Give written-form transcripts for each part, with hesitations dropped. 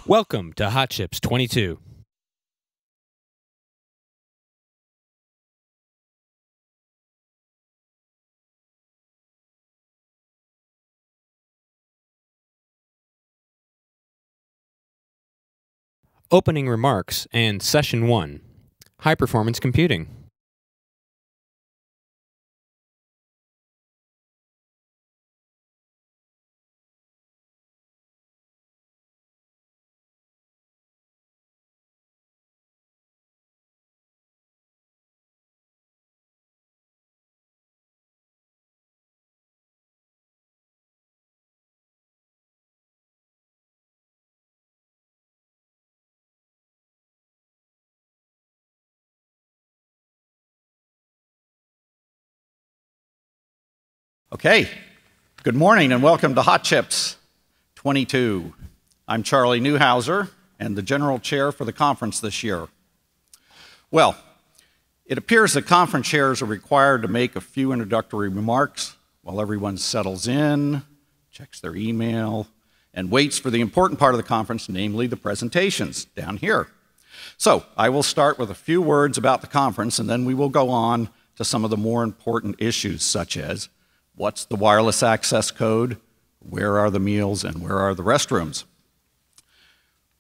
Welcome to Hot Chips 22. Opening remarks and Session 1. High Performance Computing. Okay, good morning and welcome to Hot Chips 22. I'm Charlie Newhouser and the General Chair for the conference this year. Well, it appears that conference chairs are required to make a few introductory remarks while everyone settles in, checks their email, and waits for the important part of the conference, namely the presentations down here. So I will start with a few words about the conference and then we will go on to some of the more important issues such as what's the wireless access code? Where are the meals and where are the restrooms?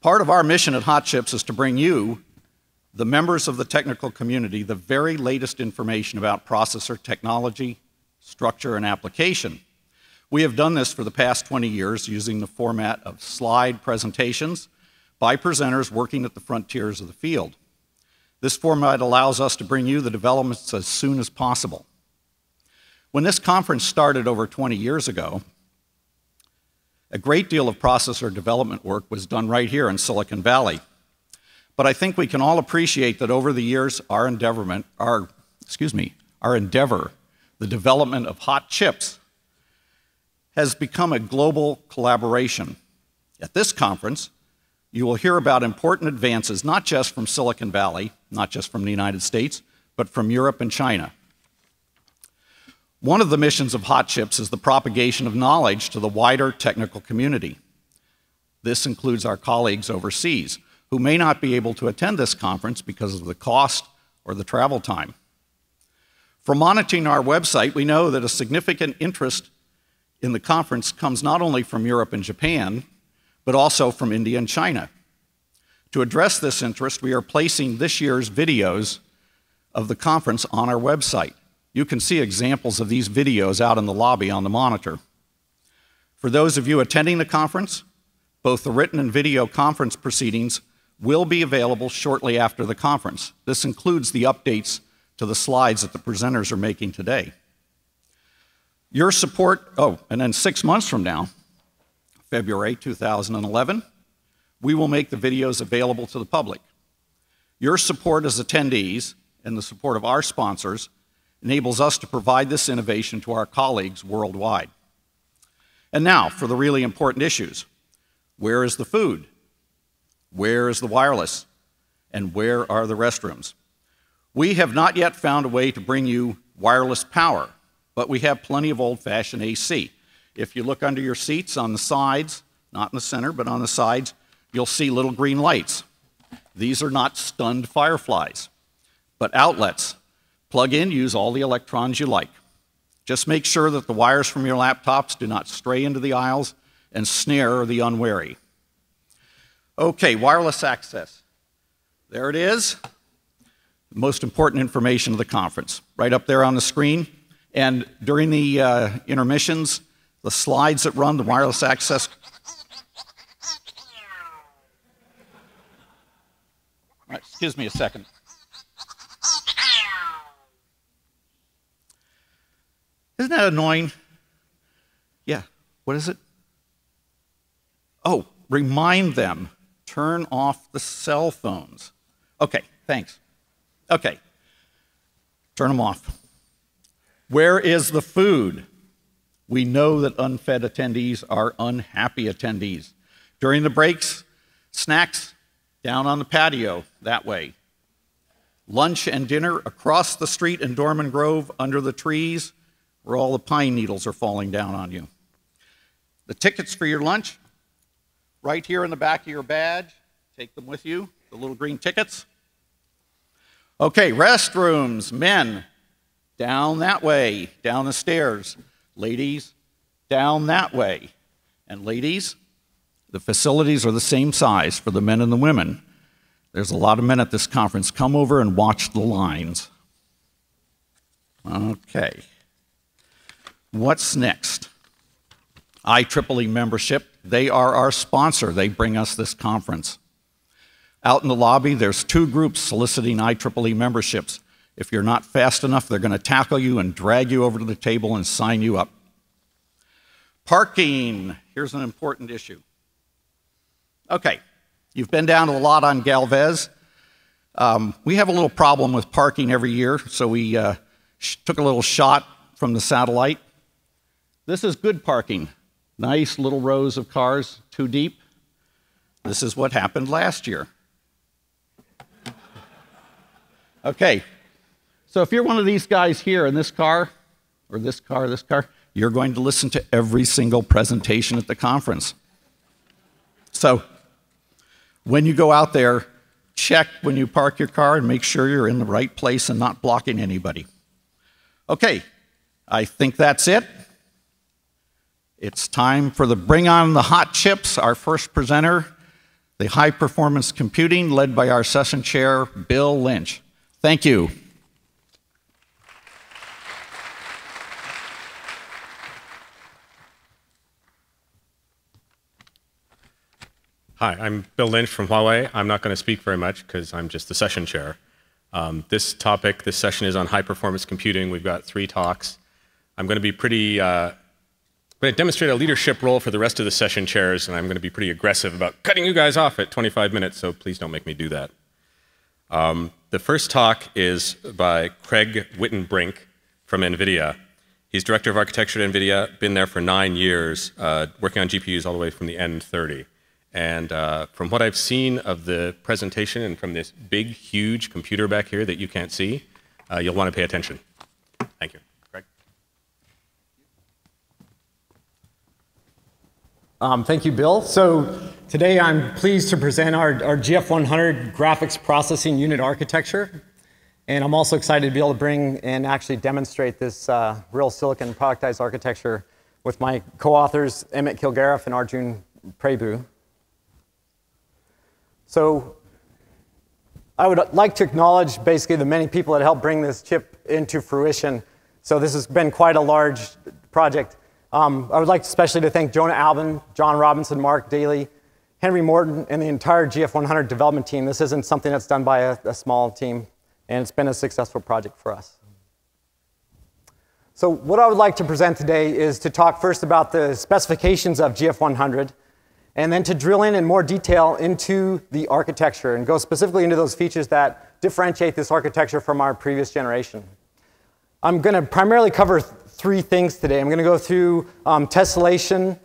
Part of our mission at Hot Chips is to bring you, the members of the technical community, the very latest information about processor technology, structure, and application. We have done this for the past 20 years using the format of slide presentations by presenters working at the frontiers of the field. This format allows us to bring you the developments as soon as possible. When this conference started over 20 years ago, a great deal of processor development work was done right here in Silicon Valley. But I think we can all appreciate that over the years, our endeavor, the development of hot chips, has become a global collaboration. At this conference, you will hear about important advances, not just from Silicon Valley, not just from the United States, but from Europe and China. One of the missions of Hot Chips is the propagation of knowledge to the wider technical community. This includes our colleagues overseas, who may not be able to attend this conference because of the cost or the travel time. From monitoring our website, we know that a significant interest in the conference comes not only from Europe and Japan, but also from India and China. To address this interest, we are placing this year's videos of the conference on our website. You can see examples of these videos out in the lobby on the monitor. For those of you attending the conference, both the written and video conference proceedings will be available shortly after the conference. This includes the updates to the slides that the presenters are making today. Your support, and then 6 months from now, February 2011, we will make the videos available to the public. Your support as attendees and the support of our sponsors enables us to provide this innovation to our colleagues worldwide. And now, for the really important issues. Where is the food? Where is the wireless? And where are the restrooms? We have not yet found a way to bring you wireless power, but we have plenty of old-fashioned AC. If you look under your seats on the sides, not in the center, but on the sides, you'll see little green lights. These are not stunned fireflies, but outlets. Plug in, use all the electrons you like. Just make sure that the wires from your laptops do not stray into the aisles and snare the unwary. Okay, wireless access. There it is. The most important information of the conference, right up there on the screen. And during the intermissions, the slides that run the wireless access. All right, excuse me a second. Isn't that annoying? Yeah, what is it? Oh, remind them, turn off the cell phones. Okay, thanks. Okay, turn them off. Where is the food? We know that unfed attendees are unhappy attendees. During the breaks, snacks down on the patio that way. Lunch and dinner across the street in Dorman Grove under the trees, where all the pine needles are falling down on you. The tickets for your lunch, right here in the back of your badge. Take them with you, the little green tickets. Okay, restrooms, men, down that way, down the stairs. Ladies, down that way. And ladies, the facilities are the same size for the men and the women. There's a lot of men at this conference. Come over and watch the lines. Okay. What's next? IEEE membership. They are our sponsor. They bring us this conference. Out in the lobby, there's 2 groups soliciting IEEE memberships. If you're not fast enough, they're going to tackle you and drag you over to the table and sign you up. Parking. Here's an important issue. Okay, you've been down to the lot on Galvez. We have a little problem with parking every year, so we took a little shot from the satellite. This is good parking. Nice little rows of cars, 2 deep. This is what happened last year. Okay, so if you're one of these guys here in this car, or this car, you're going to listen to every single presentation at the conference. So when you go out there, check when you park your car and make sure you're in the right place and not blocking anybody. Okay, I think that's it. It's time for the Bring On the Hot Chips, our first presenter, the High Performance Computing, led by our session chair, Bill Lynch. Thank you. Hi, I'm Bill Lynch from Huawei. I'm not going to speak very much because I'm just the session chair. This session is on high-performance computing. We've got 3 talks. I'm going to be pretty, I'm going to demonstrate a leadership role for the rest of the session chairs, and I'm going to be pretty aggressive about cutting you guys off at 25 minutes, so please don't make me do that. The first talk is by Craig Wittenbrink from Nvidia. He's director of architecture at Nvidia, been there for 9 years, working on GPUs all the way from the N30. And from what I've seen of the presentation and from this big, huge computer back here that you can't see, you'll want to pay attention. Thank you. Craig? Thank you, Bill. So today I'm pleased to present our GF100 graphics processing unit architecture. And I'm also excited to be able to bring and actually demonstrate this real silicon productized architecture with my co-authors, Emmett Kilgariff and Arjun Prabhu. So I would like to acknowledge basically the many people that helped bring this chip into fruition. So this has been quite a large project. I would like especially to thank Jonah Albin, John Robinson, Mark Daly, Henry Morton, and the entire GF100 development team. This isn't something that's done by a small team, and it's been a successful project for us. So what I would like to present today is to talk first about the specifications of GF100, and then to drill in more detail into the architecture and go specifically into those features that differentiate this architecture from our previous generation. I'm going to primarily cover 3 things today. I'm going to go through tessellation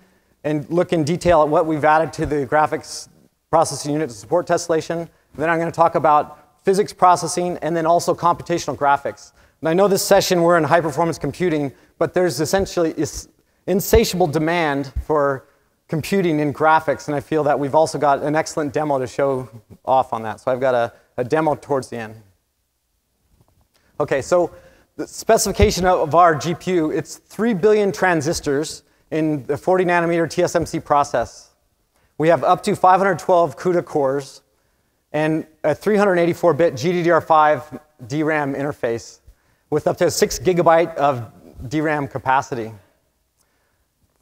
and look in detail at what we've added to the graphics processing unit to support tessellation. And then I'm going to talk about physics processing and then also computational graphics. And I know this session we're in high performance computing, but there's essentially this insatiable demand for computing in graphics, and I feel that we've also got an excellent demo to show off on that. So I've got a demo towards the end. Okay, so the specification of our GPU, it's 3 billion transistors in the 40 nanometer TSMC process. We have up to 512 CUDA cores and a 384-bit GDDR5 DRAM interface with up to 6 gigabyte of DRAM capacity.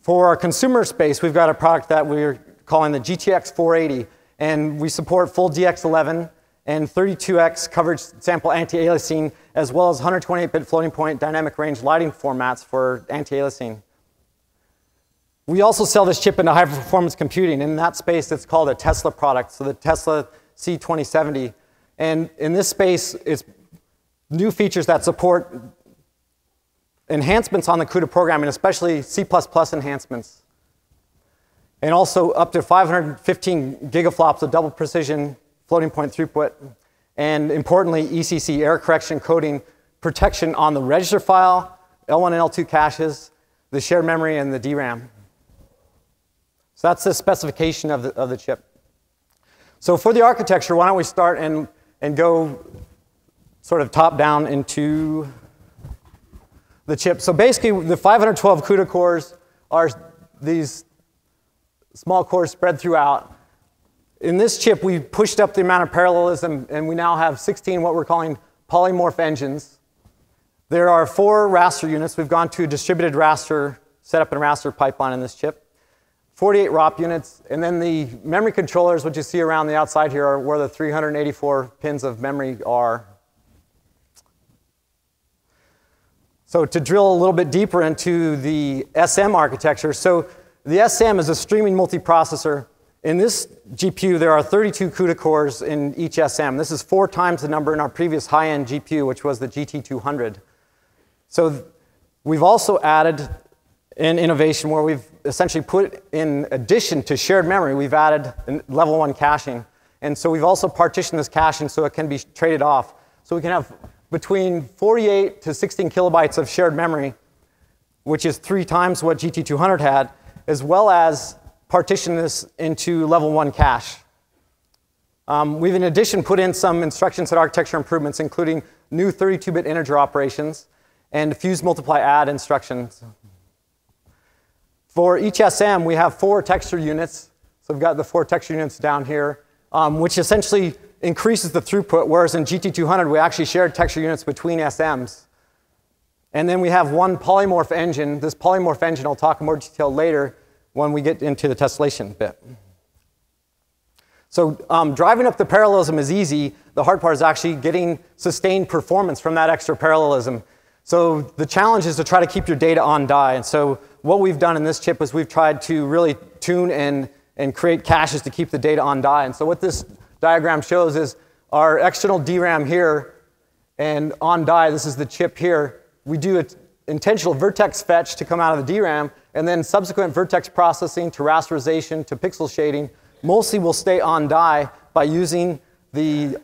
For our consumer space, we've got a product that we're calling the GTX 480, and we support full DX11 and 32x coverage sample anti-aliasing, as well as 128-bit floating point dynamic range lighting formats for anti-aliasing. We also sell this chip into high-performance computing. In that space, it's called a Tesla product, so the Tesla C2070. And in this space, it's new features that support enhancements on the CUDA programming, especially C++ enhancements. And also up to 515 gigaflops of double precision floating point throughput. And importantly, ECC, error correction coding, protection on the register file, L1 and L2 caches, the shared memory, and the DRAM. So that's the specification of the chip. So for the architecture, why don't we start and go sort of top down into the chip. So basically, the 512 CUDA cores are these small cores spread throughout. In this chip, we pushed up the amount of parallelism, and we now have 16 what we're calling polymorph engines. There are 4 raster units. We've gone to a distributed raster, set up in a raster pipeline in this chip. 48 ROP units, and then the memory controllers, which you see around the outside here, are where the 384 pins of memory are. So to drill a little bit deeper into the SM architecture, so the SM is a streaming multiprocessor. In this GPU, there are 32 CUDA cores in each SM. This is 4 times the number in our previous high-end GPU, which was the GT200. So we've also added an innovation where we've essentially put, in addition to shared memory, we've added level 1 caching. And so we've also partitioned this caching so it can be traded off. So we can have between 48 to 16 kilobytes of shared memory, which is 3 times what GT200 had, as well as partition this into level 1 cache. We've in addition put in some instruction set architecture improvements, including new 32-bit integer operations and fuse multiply add instructions. For each SM, we have 4 texture units. So we've got the 4 texture units down here, which essentially increases the throughput, whereas in GT200, we actually shared texture units between SMs. And then we have 1 polymorph engine. This polymorph engine, I'll talk in more detail later when we get into the tessellation bit. So driving up the parallelism is easy. The hard part is actually getting sustained performance from that extra parallelism. So the challenge is to try to keep your data on die. And so what we've done in this chip is we've tried to really tune and create caches to keep the data on die. And so what this diagram shows is our external DRAM here, and on die, this is the chip here. We do an intentional vertex fetch to come out of the DRAM, and then subsequent vertex processing to rasterization to pixel shading mostly will stay on die by using the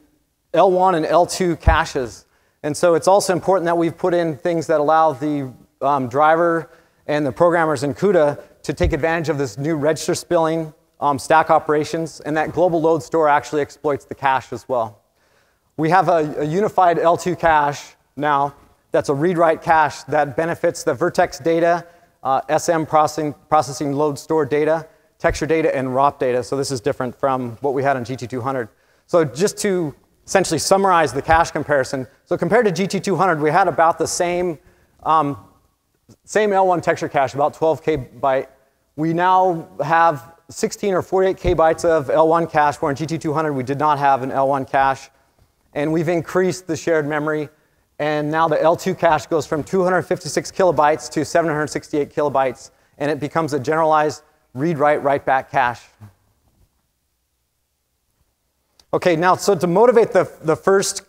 L1 and L2 caches. And so it's also important that we've put in things that allow the driver and the programmers in CUDA to take advantage of this new register spilling, stack operations, and that global load store actually exploits the cache as well. We have a unified L2 cache now that's a read-write cache that benefits the vertex data, SM processing load store data, texture data, and ROP data. So this is different from what we had on GT200. So just to essentially summarize the cache comparison, so compared to GT200, we had about the same L1 texture cache, about 12K byte. We now have 16 or 48K bytes of L1 cache, where in GT200 we did not have an L1 cache. And we've increased the shared memory. And now the L2 cache goes from 256 kilobytes to 768 kilobytes. And it becomes a generalized read-write, write-back cache. OK, now, so to motivate the first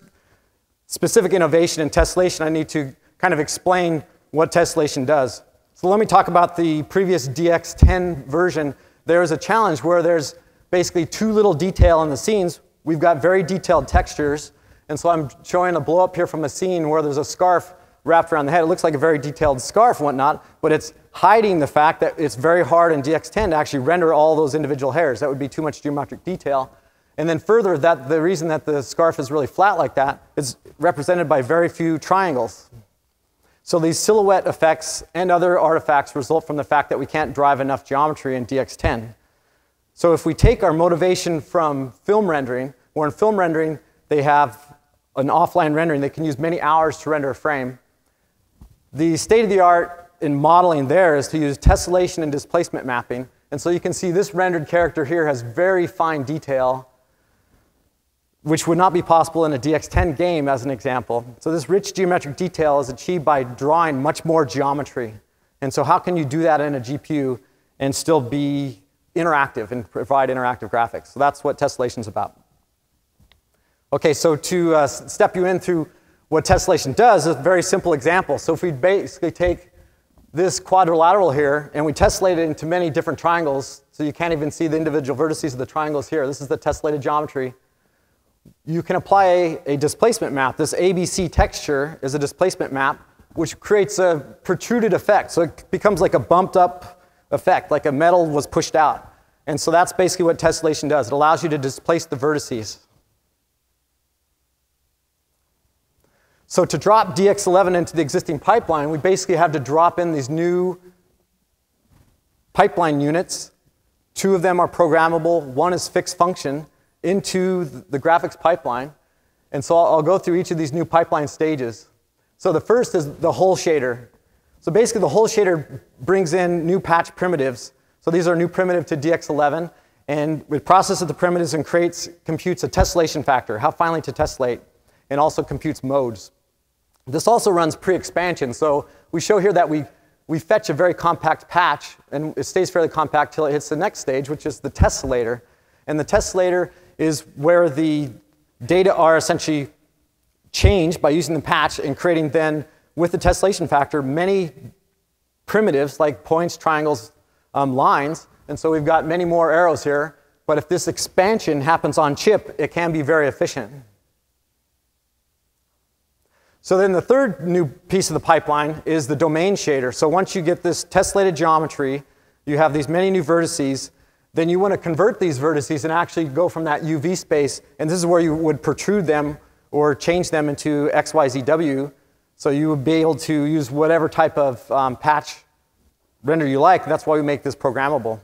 specific innovation in tessellation, I need to kind of explain what tessellation does. So let me talk about the previous DX10 version. There's a challenge where there's basically too little detail in the scenes. We've got very detailed textures. And so I'm showing a blow up here from a scene where there's a scarf wrapped around the head. It looks like a very detailed scarf and whatnot, but it's hiding the fact that it's very hard in DX10 to actually render all those individual hairs. That would be too much geometric detail. And then further, the reason that the scarf is really flat like that is represented by very few triangles. So these silhouette effects and other artifacts result from the fact that we can't drive enough geometry in DX10. So if we take our motivation from film rendering, where in film rendering they have an offline rendering, they can use many hours to render a frame. The state of the art in modeling there is to use tessellation and displacement mapping. And so you can see this rendered character here has very fine detail, which would not be possible in a DX10 game, as an example. So this rich geometric detail is achieved by drawing much more geometry. And so how can you do that in a GPU and still be interactive and provide interactive graphics? So that's what tessellation is about. OK, so to step you in through what tessellation does is a very simple example. So if we basically take this quadrilateral here and we tessellate it into many different triangles, so you can't even see the individual vertices of the triangles here. This is the tessellated geometry. You can apply a displacement map. This ABC texture is a displacement map, which creates a protruded effect. So it becomes like a bumped up effect, like a metal was pushed out. And so that's basically what tessellation does. It allows you to displace the vertices. So to drop DX11 into the existing pipeline, we basically have to drop in these new pipeline units. 2 of them are programmable. 1 is fixed function into the graphics pipeline. And so I'll go through each of these new pipeline stages. So the first is the hole shader. So basically, the hole shader brings in new patch primitives. So these are new primitive to DX11. And it processes the primitives and computes a tessellation factor, how finely to tessellate, and also computes modes. This also runs pre-expansion. So we show here that we fetch a very compact patch, and it stays fairly compact till it hits the next stage, which is the tessellator. And the tessellator is where the data are essentially changed by using the patch and creating then, with the tessellation factor, many primitives like points, triangles, lines. And so we've got many more arrows here. But if this expansion happens on chip, it can be very efficient. So then the third new piece of the pipeline is the domain shader. So once you get this tessellated geometry, you have these many new vertices, then you want to convert these vertices and actually go from that UV space. And this is where you would protrude them or change them into XYZW. So you would be able to use whatever type of patch render you like. That's why we make this programmable.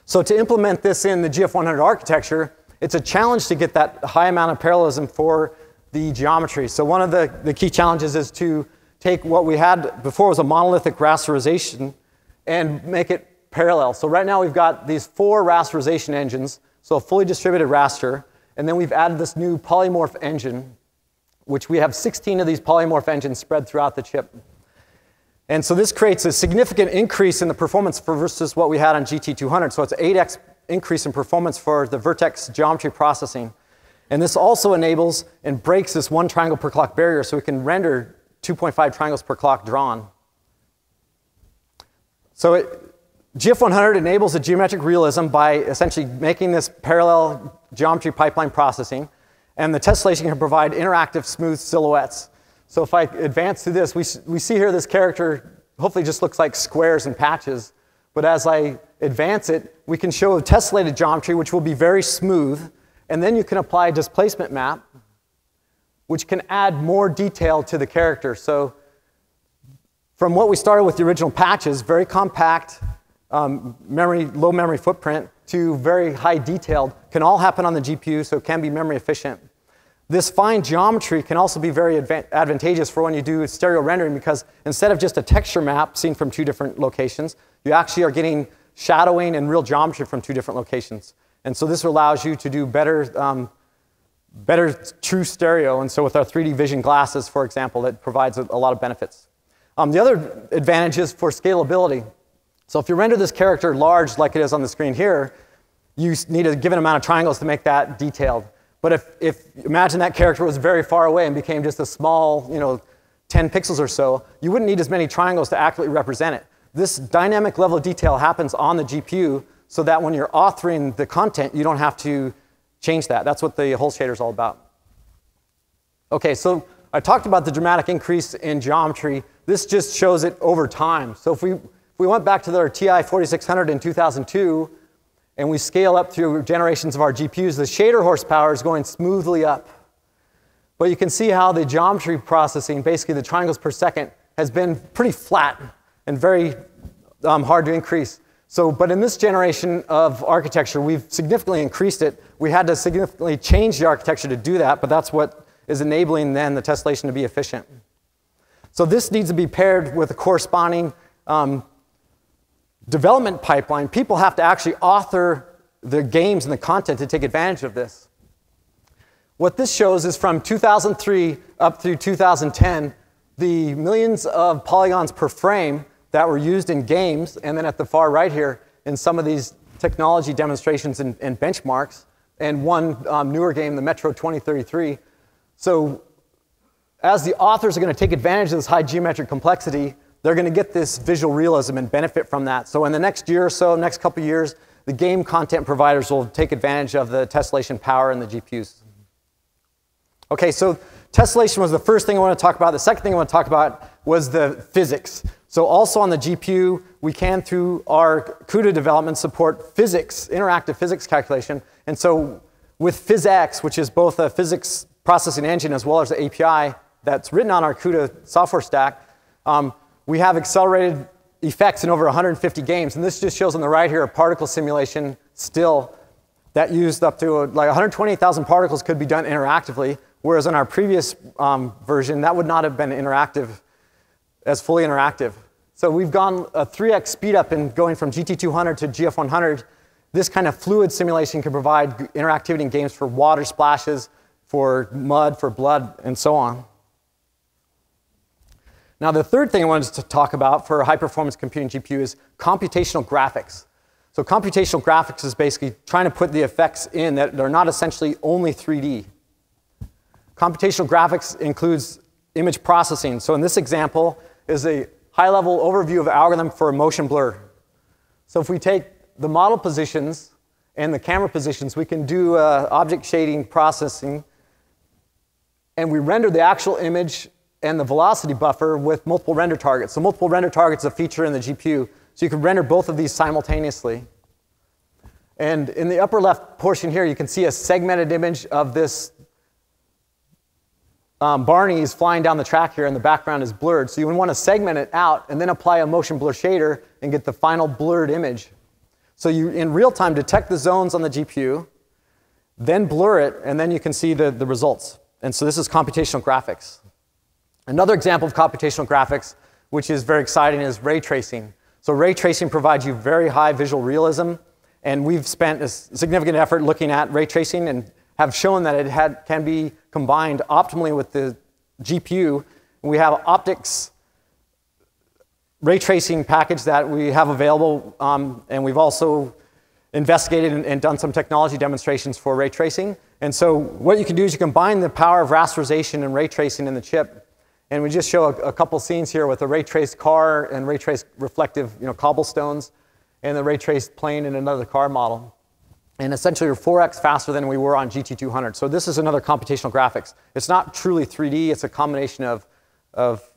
So to implement this in the GF100 architecture, it's a challenge to get that high amount of parallelism for the geometry. So one of the key challenges is to take what we had before was a monolithic rasterization and make it parallel. So right now we've got these 4 rasterization engines, so a fully distributed raster, and then we've added this new polymorph engine, which we have 16 of these polymorph engines spread throughout the chip. And so this creates a significant increase in the performance versus what we had on GT200. So it's an 8x increase in performance for the vertex geometry processing. And this also enables and breaks this 1 triangle per clock barrier, so we can render 2.5 triangles per clock drawn. So GF100 enables the geometric realism by essentially making this parallel geometry pipeline processing. And the tessellation can provide interactive, smooth silhouettes. So if I advance through this, we see here this character hopefully just looks like squares and patches. But as I advance it, we can show a tessellated geometry, which will be very smooth. And then you can apply a displacement map, which can add more detail to the character. So from what we started with the original patches, very compact, low memory footprint, to very high detailed, can all happen on the GPU, so it can be memory efficient. This fine geometry can also be very advantageous for when you do stereo rendering, because instead of just a texture map seen from 2 different locations, you actually are getting shadowing and real geometry from 2 different locations. And so this allows you to do better true stereo. And so with our 3D vision glasses, for example, that provides a lot of benefits. The other advantage is for scalability. So if you render this character large like it is on the screen here, you need a given amount of triangles to make that detailed. But if imagine that character was very far away and became just a small, 10 pixels or so, you wouldn't need as many triangles to accurately represent it. This dynamic level of detail happens on the GPU, so that when you're authoring the content, you don't have to change that. That's what the hole shader is all about. OK, so I talked about the dramatic increase in geometry. This just shows it over time. So if we went back to our TI 4600 in 2002, and we scale up through generations of our GPUs, the shader horsepower is going smoothly up. But you can see how the geometry processing, basically the triangles per second, has been pretty flat and very hard to increase. But in this generation of architecture, we've significantly increased it. We had to significantly change the architecture to do that, but that's what is enabling then the tessellation to be efficient. So this needs to be paired with a corresponding development pipeline. People have to actually author the games and the content to take advantage of this. What this shows is from 2003 up through 2010, the millions of polygons per frame that were used in games, and then at the far right here in some of these technology demonstrations and benchmarks, and one newer game, the Metro 2033. So as the authors are going to take advantage of this high geometric complexity, they're going to get this visual realism and benefit from that. So in the next year or so, next couple of years, the game content providers will take advantage of the tessellation power in the GPUs. OK, so tessellation was the first thing I want to talk about. The second thing I want to talk about was the physics. So also on the GPU, we can, through our CUDA development, support physics, interactive physics calculation. And so with PhysX, which is both a physics processing engine as well as the API that's written on our CUDA software stack, we have accelerated effects in over 150 games. And this just shows on the right here a particle simulation still that used up to like 128,000 particles could be done interactively, whereas in our previous version, that would not have been as fully interactive. So we've gone a 3x speed up in going from GT200 to GF100. This kind of fluid simulation can provide interactivity in games for water splashes, for mud, for blood, and so on. Now, the third thing I wanted to talk about for high-performance computing GPU is computational graphics. So computational graphics is basically trying to put the effects in that are not essentially only 3D. Computational graphics includes image processing. So in this example is a high-level overview of algorithm for motion blur. So if we take the model positions and the camera positions, we can do object shading processing, and we render the actual image and the velocity buffer with multiple render targets. So multiple render targets is a feature in the GPU. So you can render both of these simultaneously. And in the upper left portion here, you can see a segmented image of this Barney is flying down the track here, and the background is blurred. So you would want to segment it out and then apply a motion blur shader and get the final blurred image. So you, in real time, detect the zones on the GPU, then blur it, and then you can see the results. And so this is computational graphics. Another example of computational graphics, which is very exciting, is ray tracing. So ray tracing provides you very high visual realism, and we've spent a significant effort looking at ray tracing and have shown that it can be combined optimally with the GPU. We have optics ray tracing package that we have available, and we've also investigated and done some technology demonstrations for ray tracing. And so what you can do is you combine the power of rasterization and ray tracing in the chip. And we just show a couple scenes here with a ray traced car and ray traced reflective cobblestones and the ray traced plane in another car model. And essentially we're 4x faster than we were on GT200. So this is another computational graphics. It's not truly 3D. It's a combination of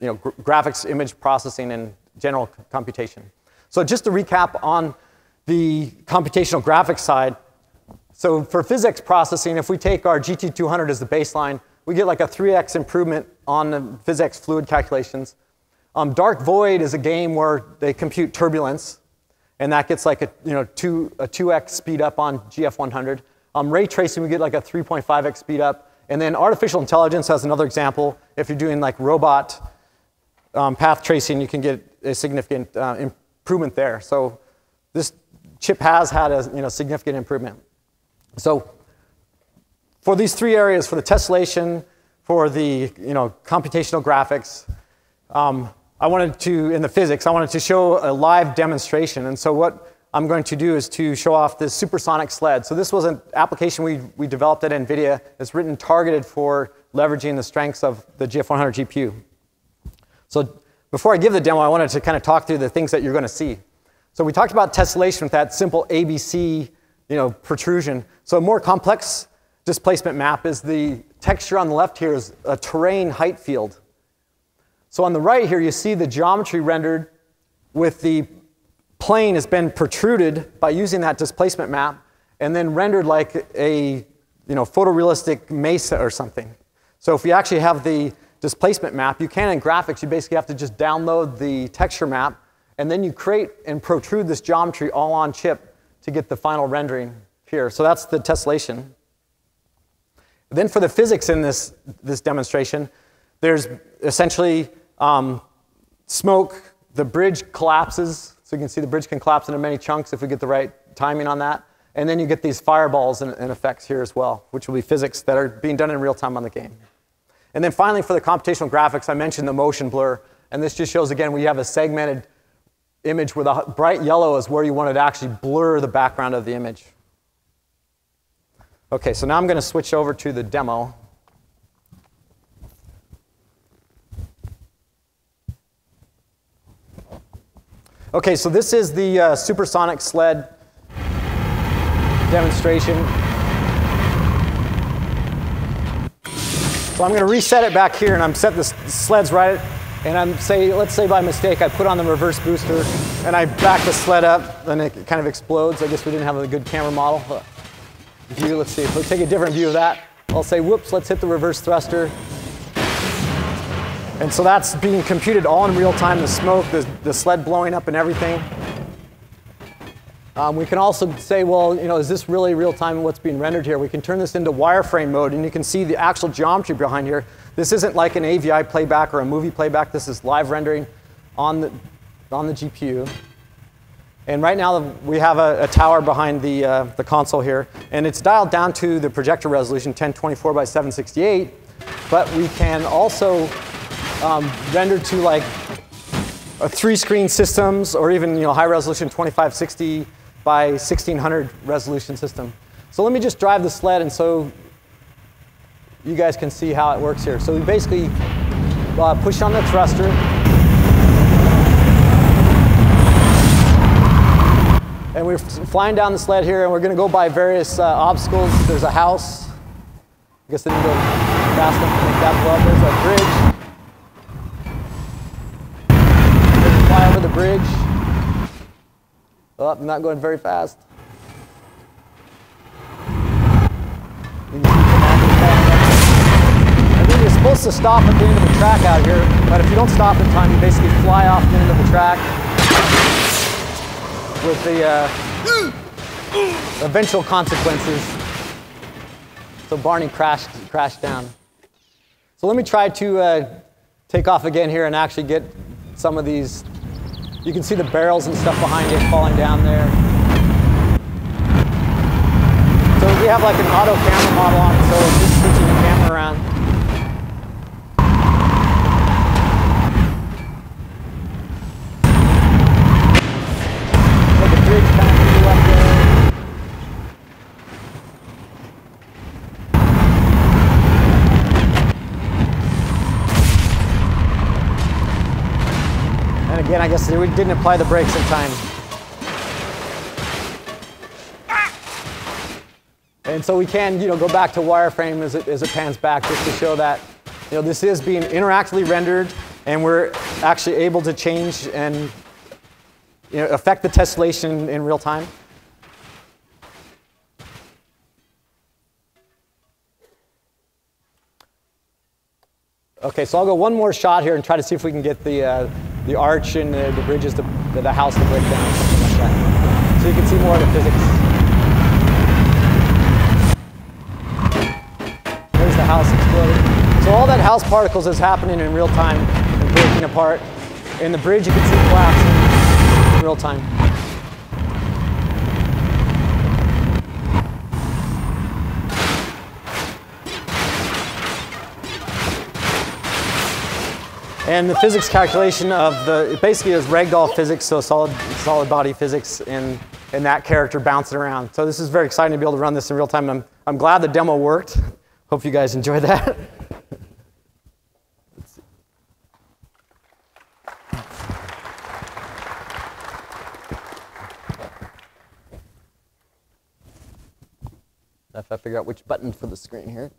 graphics, image processing, and general computation. So just to recap on the computational graphics side, so for physics processing, if we take our GT200 as the baseline, we get like a 3x improvement on the physics fluid calculations. Dark Void is a game where they compute turbulence, and that gets like a 2x speed up on GF100. Ray tracing, we get like a 3.5x speed up. And then artificial intelligence has another example. If you're doing like robot path tracing, you can get a significant improvement there. So this chip has had a significant improvement. So for these three areas, for the tessellation, for the computational graphics, I wanted to, in the physics, I wanted to show a live demonstration. And so what I'm going to do is to show off this supersonic sled. So this was an application we developed at Nvidia. It's written targeted for leveraging the strengths of the GF100 GPU. So before I give the demo, I wanted to kind of talk through the things that you're going to see. So we talked about tessellation with that simple ABC protrusion. So a more complex displacement map is the texture on the left here is a terrain height field. So on the right here, you see the geometry rendered with the plane has been protruded by using that displacement map and then rendered like a photorealistic mesa or something. So if we actually have the displacement map, you can in graphics, you basically have to just download the texture map, and then you create and protrude this geometry all on chip to get the final rendering here. So that's the tessellation. Then for the physics in this demonstration, there's essentially smoke, the bridge collapses, so you can see the bridge can collapse into many chunks if we get the right timing on that. And then you get these fireballs and effects here as well, which will be physics that are being done in real time on the game. And then finally, for the computational graphics, I mentioned the motion blur. And this just shows, again, we have a segmented image where the bright yellow is where you want to actually blur the background of the image. OK, so now I'm going to switch over to the demo. OK, so this is the supersonic sled demonstration. So I'm going to reset it back here, and I'm set the sleds right And let's say by mistake, I put on the reverse booster and I back the sled up, then it kind of explodes. I guess we didn't have a good camera model. View, let's see, let's take a different view of that. I'll say, whoops, let's hit the reverse thruster. And so that's being computed all in real time, the smoke, the sled blowing up and everything. We can also say, well, is this really real time what's being rendered here? We can turn this into wireframe mode, and you can see the actual geometry behind here. This isn't like an AVI playback or a movie playback. This is live rendering on the GPU. And right now, we have a tower behind the console here. And it's dialed down to the projector resolution, 1024 by 768. But we can also render to like a 3-screen systems, or even high resolution 2560 by 1600 resolution system. So let me just drive the sled, and so you guys can see how it works here. So we basically push on the thruster. And we're flying down the sled here, and we're going to go by various obstacles. There's a house. I guess I didn't go fast enough to make that blow up. There's a bridge. We're going to fly over the bridge. Oh, I'm not going very fast. I think you're supposed to stop at the end of the track out here, but if you don't stop in time, you basically fly off the end of the track with the eventual consequences. So Barney crashed down. So let me try to take off again here and actually get some of these. You can see the barrels and stuff behind it falling down there. So we have like an auto camera model on it, so it's just switching the camera around. So the bridge kind of flew up there. And again, I guess we didn't apply the brakes in time. And so we can, go back to wireframe as it pans back, just to show that, this is being interactively rendered, and we're actually able to change and, affect the tessellation in real time. Okay, so I'll go one more shot here and try to see if we can get the arch and the bridges, the house to break down, something like that. So you can see more of the physics. There's the house exploding. So all that house particles is happening in real time and breaking apart. In the bridge, you can see collapsing in real time. And the physics calculation of it basically is ragdoll physics, so solid body physics, and that character bouncing around. So this is very exciting to be able to run this in real time. And I'm glad the demo worked. Hope you guys enjoyed that. Let's see. If I figure out which button for the screen here.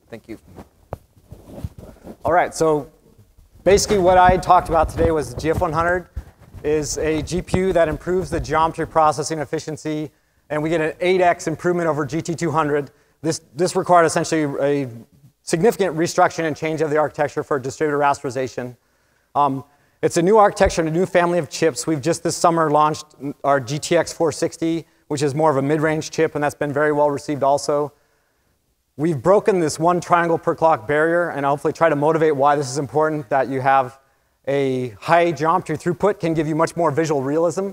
Thank you. All right, so basically what I talked about today was the GF100 is a GPU that improves the geometry processing efficiency, and we get an 8x improvement over GT200. This required essentially a significant restructuring and change of the architecture for distributed rasterization. It's a new architecture and a new family of chips. We've just this summer launched our GTX 460, which is more of a mid-range chip, and that's been very well received also. We've broken this one triangle per clock barrier, and I'll hopefully try to motivate why this is important, that you have a high geometry throughput can give you much more visual realism.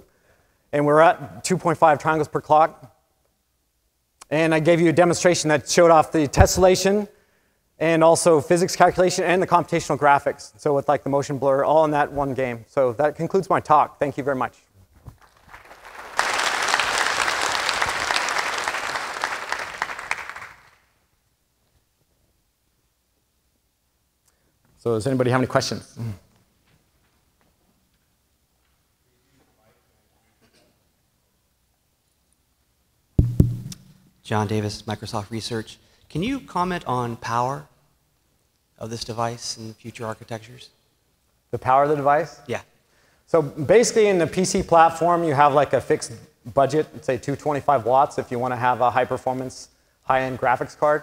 And we're at 2.5 triangles per clock. And I gave you a demonstration that showed off the tessellation and also physics calculation and the computational graphics. So with like the motion blur, all in that one game. So that concludes my talk. Thank you very much. So does anybody have any questions? John Davis, Microsoft Research. Can you comment on power of this device in future architectures? The power of the device? Yeah. So basically in the PC platform, you have like a fixed budget, say 225 watts if you want to have a high performance, high-end graphics card.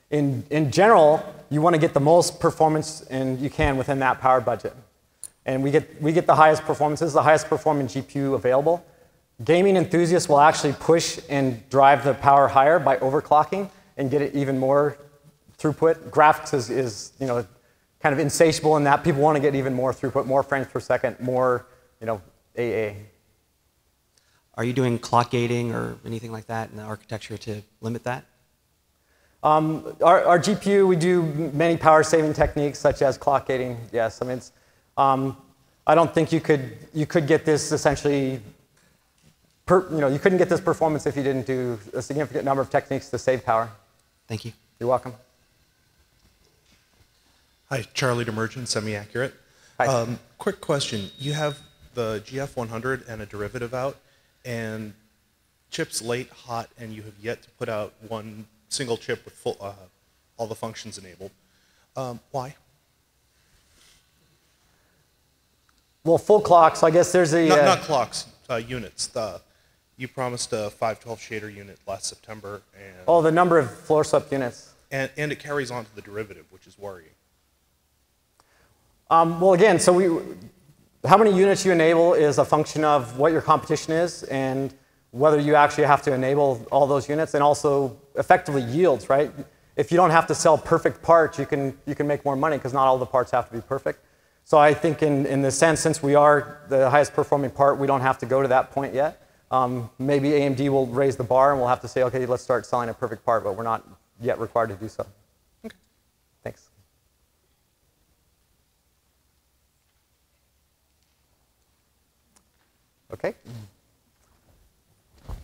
In general, you want to get the most performance and you can within that power budget. And we get the highest performance. This is the highest performing GPU available. Gaming enthusiasts will actually push and drive the power higher by overclocking and get it even more throughput. Graphics is kind of insatiable in that people want to get even more throughput, more frames per second, more AA. Are you doing clock gating or anything like that in the architecture to limit that? Our GPU, we do many power saving techniques such as clock gating. Yes, I mean, I don't think you could get this essentially. You couldn't get this performance if you didn't do a significant number of techniques to save power. Thank you. You're welcome. Hi, Charlie Demergent, Semi-Accurate. Hi. Quick question. You have the GF100 and a derivative out, and chips late, hot, and you have yet to put out one single chip with full, all the functions enabled. Why? Well, full clocks, I guess there's a... Not clocks, units. You promised a 512 shader unit last September. And oh, the number of floor swept units. And it carries on to the derivative, which is worrying. Well, again, so how many units you enable is a function of what your competition is and whether you actually have to enable all those units, and also effectively yields, right? If you don't have to sell perfect parts, you can make more money because not all the parts have to be perfect. So I think in the sense, since we are the highest performing part, we don't have to go to that point yet. Maybe AMD will raise the bar and we'll have to say, okay, let's start selling a perfect part, but we're not yet required to do so. Okay. Thanks. Okay.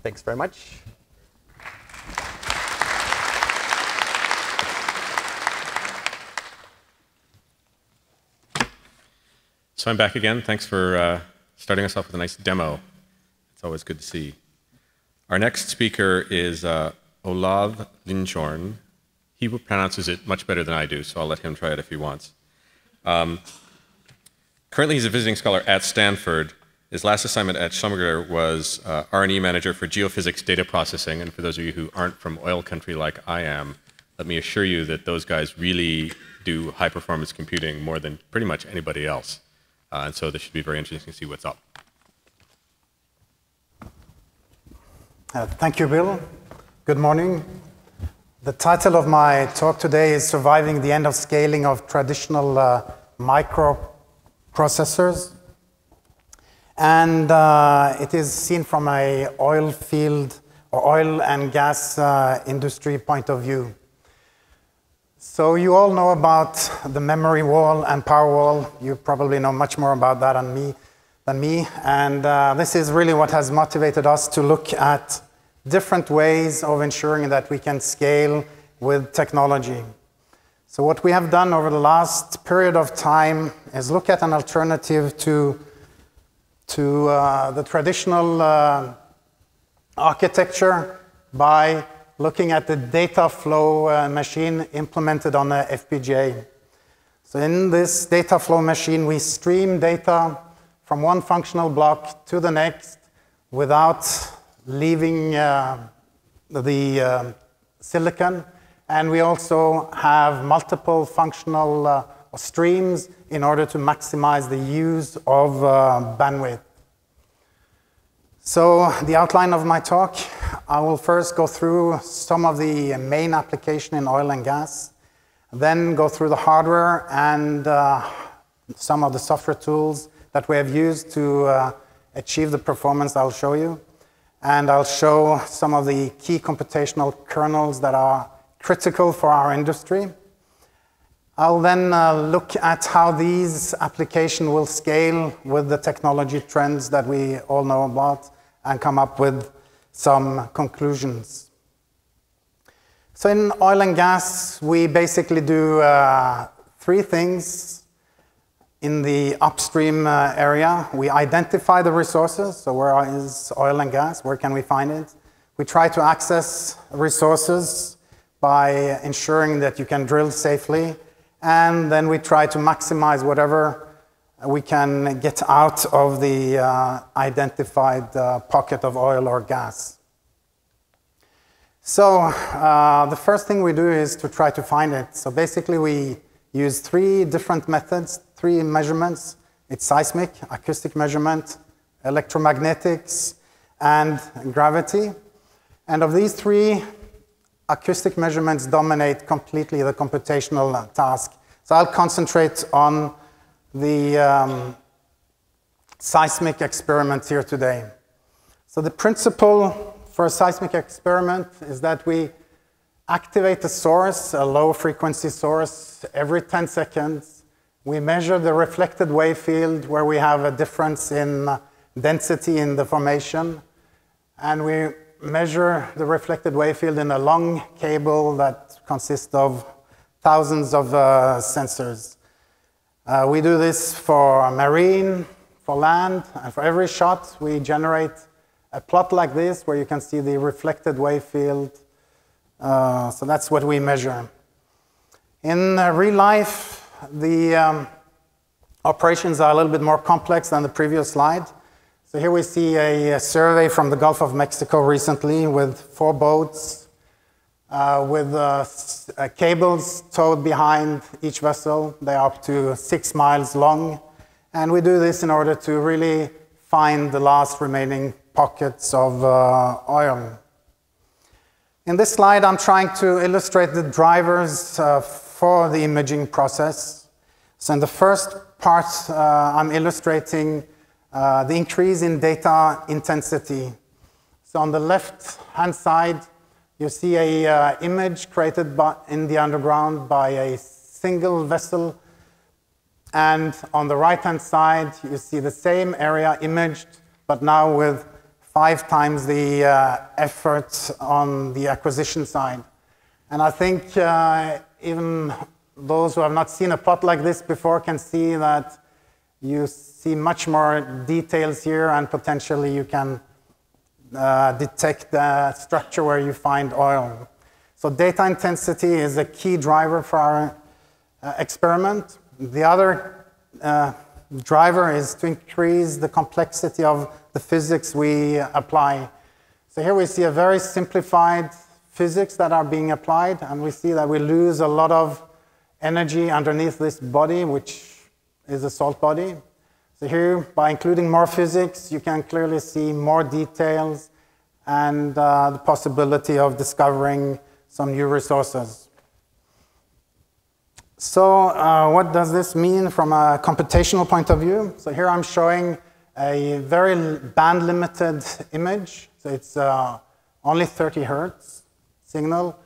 Thanks very much. So I'm back again. Thanks for starting us off with a nice demo. It's always good to see. Our next speaker is Olav Lindtjorn. He pronounces it much better than I do, so I'll let him try it if he wants. Currently, he's a visiting scholar at Stanford. His last assignment at Schlumberger was R&E manager for geophysics data processing. And for those of you who aren't from oil country like I am, let me assure you that those guys really do high-performance computing more than pretty much anybody else. And so this should be very interesting to see what's up. Thank you, Bill. Good morning. The title of my talk today is Surviving the End of Scaling of Traditional Microprocessors. And it is seen from an oil field or oil and gas industry point of view. So you all know about the memory wall and power wall. You probably know much more about that than me. And this is really what has motivated us to look at different ways of ensuring that we can scale with technology. So what we have done over the last period of time is look at an alternative to the traditional architecture by looking at the data flow machine implemented on the FPGA. So in this data flow machine, we stream data from one functional block to the next without leaving the silicon. And we also have multiple functional streams in order to maximize the use of bandwidth. So the outline of my talk, I will first go through some of the main application in oil and gas, then go through the hardware and some of the software tools that we have used to achieve the performance I'll show you. and I'll show some of the key computational kernels that are critical for our industry. I'll then look at how these applications will scale with the technology trends that we all know about and come up with some conclusions. So in oil and gas, we basically do three things. In the upstream area, we identify the resources. So where is oil and gas? Where can we find it? We try to access resources by ensuring that you can drill safely. And then we try to maximize whatever we can get out of the identified pocket of oil or gas. So the first thing we do is to try to find it. So basically we use three different methods, three measurements. It's seismic, acoustic measurement, electromagnetics, and gravity. And of these three, acoustic measurements dominate completely the computational task. So I'll concentrate on the seismic experiment here today. So the principle for a seismic experiment is that we activate a source, a low frequency source, every 10 seconds. We measure the reflected wave field where we have a difference in density in the formation. And we measure the reflected wave field in a long cable that consists of thousands of sensors. We do this for marine, for land, and for every shot we generate a plot like this where you can see the reflected wave field. So that's what we measure. In real life, the operations are a little bit more complex than the previous slide. So here we see a survey from the Gulf of Mexico recently with 4 boats with cables towed behind each vessel. They are up to 6 miles long. And we do this in order to really find the last remaining pockets of oil. In this slide, I'm trying to illustrate the drivers for the imaging process. So in the first part, I'm illustrating the increase in data intensity. So on the left-hand side, you see an image created in the underground by a single vessel. And on the right-hand side, you see the same area imaged, but now with 5 times the effort on the acquisition side. And I think even those who have not seen a plot like this before can see that you see much more details here, and potentially you can detect the structure where you find oil. So data intensity is a key driver for our experiment. The other driver is to increase the complexity of the physics we apply. So here we see a very simplified physics that are being applied, and we see that we lose a lot of energy underneath this body, which is a salt body. So here, by including more physics, you can clearly see more details and the possibility of discovering some new resources. So what does this mean from a computational point of view? So here I'm showing a very band-limited image. So it's only 30 hertz signal.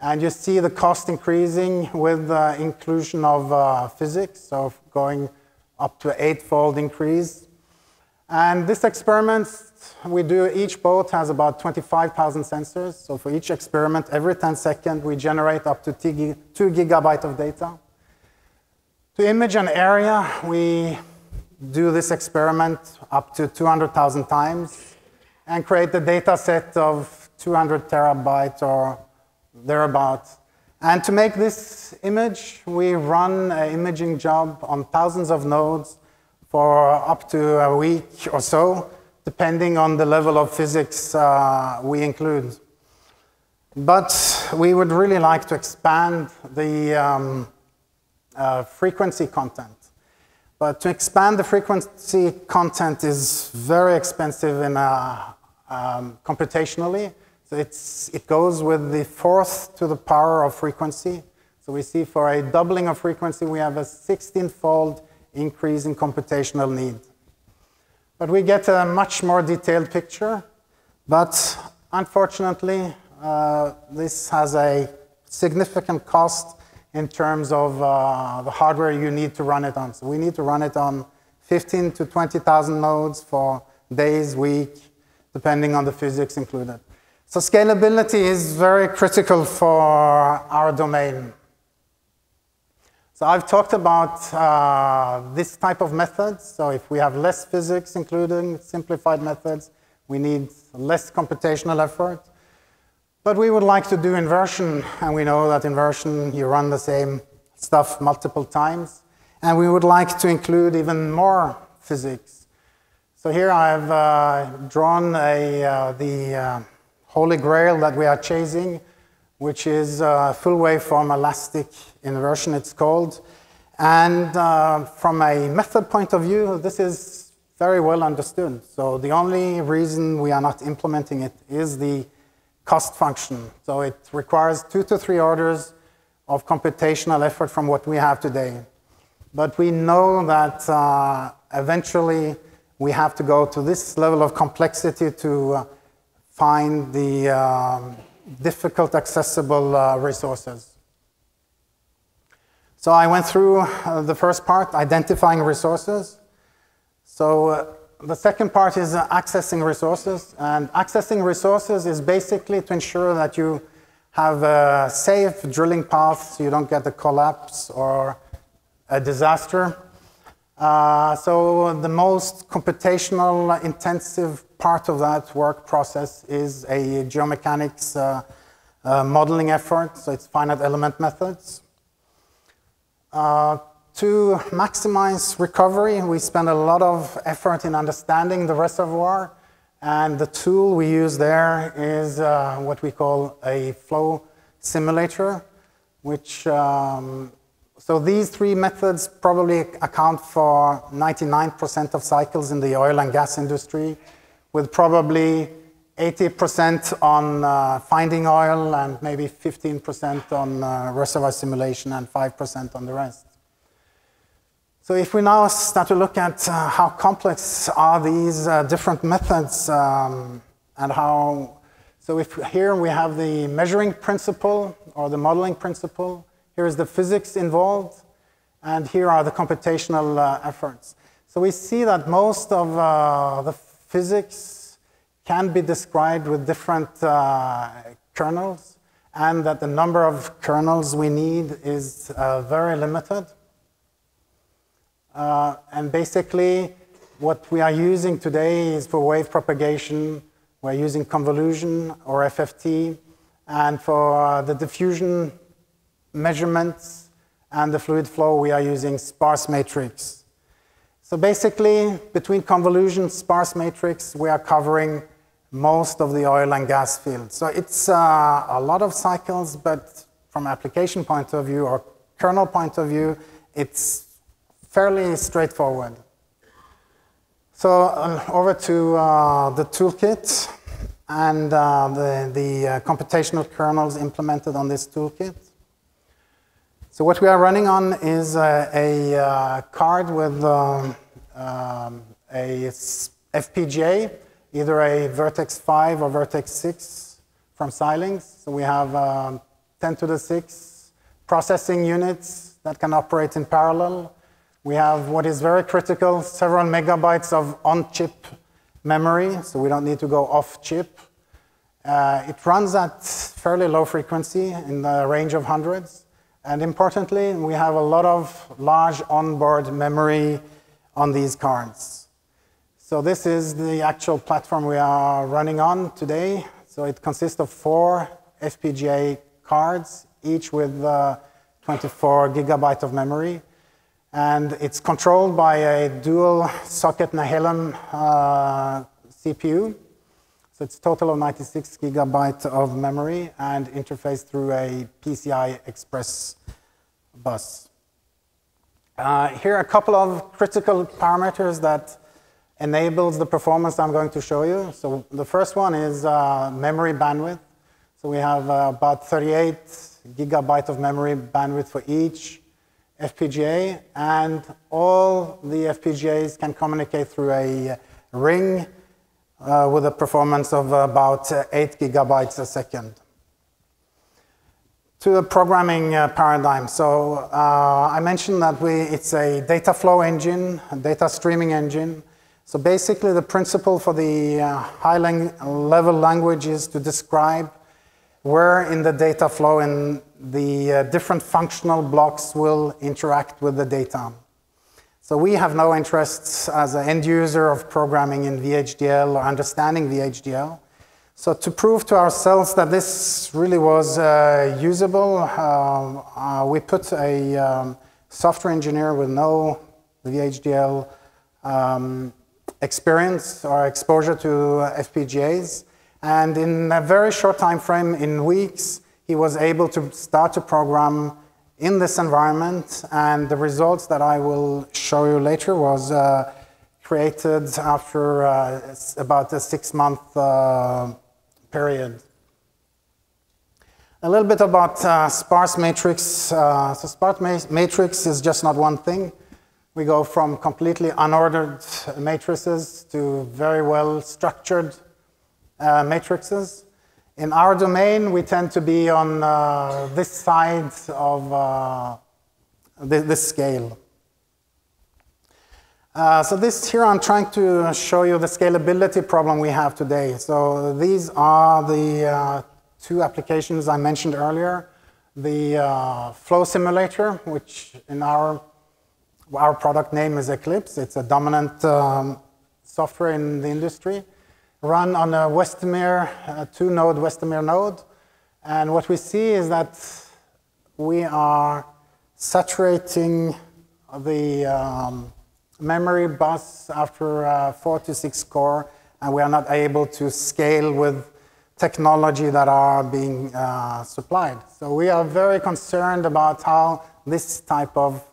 And you see the cost increasing with the inclusion of physics, so going up to 8-fold increase. And this experiment we do, each boat has about 25,000 sensors. So for each experiment, every 10 seconds, we generate up to 2 gigabytes of data. To image an area, we do this experiment up to 200,000 times and create a data set of 200 terabytes or thereabouts. And to make this image, we run an imaging job on thousands of nodes for up to a week or so, depending on the level of physics we include. But we would really like to expand the frequency content. But to expand the frequency content is very expensive in computationally. So it goes with the 4th to the power of frequency. So we see for a doubling of frequency, we have a 16-fold increase in computational need. But we get a much more detailed picture. But unfortunately, this has a significant cost in terms of the hardware you need to run it on. So we need to run it on 15 to 20,000 nodes for days, week, depending on the physics included. So scalability is very critical for our domain. So I've talked about this type of methods. So if we have less physics, including simplified methods, we need less computational effort. But we would like to do inversion, and we know that inversion, you run the same stuff multiple times. And we would like to include even more physics. So here I've drawn the holy grail that we are chasing, which is full waveform elastic inversion, it's called. And from a method point of view, this is very well understood. So the only reason we are not implementing it is the cost function. So it requires 2 to 3 orders of computational effort from what we have today. But we know that eventually we have to go to this level of complexity to find the difficult accessible resources. So I went through the first part, identifying resources. So the second part is accessing resources. And accessing resources is basically to ensure that you have a safe drilling path so you don't get a collapse or a disaster. So the most computational intensive part of that work process is a geomechanics modeling effort. So it's finite element methods. To maximize recovery, we spend a lot of effort in understanding the reservoir, and the tool we use there is what we call a flow simulator, which, so these 3 methods probably account for 99% of cycles in the oil and gas industry, with probably 80% on finding oil and maybe 15% on reservoir simulation and 5% on the rest. So if we now start to look at how complex are these different methods and how, so if here we have the measuring principle or the modeling principle, here is the physics involved, and here are the computational efforts. So we see that most of the physics can be described with different kernels, and that the number of kernels we need is very limited. And basically, what we are using today is for wave propagation, we're using convolution or FFT, and for the diffusion measurements and the fluid flow, we are using sparse matrix. So basically, between convolution, sparse matrix, we are covering most of the oil and gas field. So it's a lot of cycles, but from application point of view or kernel point of view, it's fairly straightforward. So over to the toolkit and the computational kernels implemented on this toolkit. So what we are running on is a card with a FPGA, either a Vertex 5 or Vertex 6 from Xilinx. So we have 10 to the 6 processing units that can operate in parallel. We have what is very critical, several megabytes of on-chip memory, so we don't need to go off-chip. It runs at fairly low frequency in the range of hundreds. And importantly, we have a lot of large onboard memory on these cards. So this is the actual platform we are running on today. So it consists of 4 FPGA cards, each with 24 gigabytes of memory. And it's controlled by a dual socket Nehalem CPU. So it's a total of 96 gigabytes of memory and interfaced through a PCI Express bus. Here are a couple of critical parameters that enables the performance I'm going to show you. So the first one is memory bandwidth. So we have about 38 gigabytes of memory bandwidth for each FPGA, and all the FPGAs can communicate through a ring with a performance of about 8 gigabytes a second. To the programming paradigm. So I mentioned that it's a data flow engine, a data streaming engine. So basically the principle for the high-level language is to describe where in the data flow and the different functional blocks will interact with the data. So we have no interests as an end user of programming in VHDL or understanding VHDL. So to prove to ourselves that this really was usable, we put a software engineer with no VHDL experience or exposure to FPGAs. And in a very short time frame, in weeks, he was able to start to program in this environment. And the results that I will show you later was created after about a 6-month period. A little bit about sparse matrix. So sparse matrix is just not one thing. We go from completely unordered matrices to very well structured matrices. In our domain, we tend to be on this side of this scale. So here I'm trying to show you the scalability problem we have today. So these are the 2 applications I mentioned earlier. The flow simulator, which in our product name is Eclipse. It's a dominant software in the industry. Run on a Westemere, 2-node Westemere node. And what we see is that we are saturating the memory bus after 4 to 6 core, and we are not able to scale with technology that are being supplied. So we are very concerned about how this type of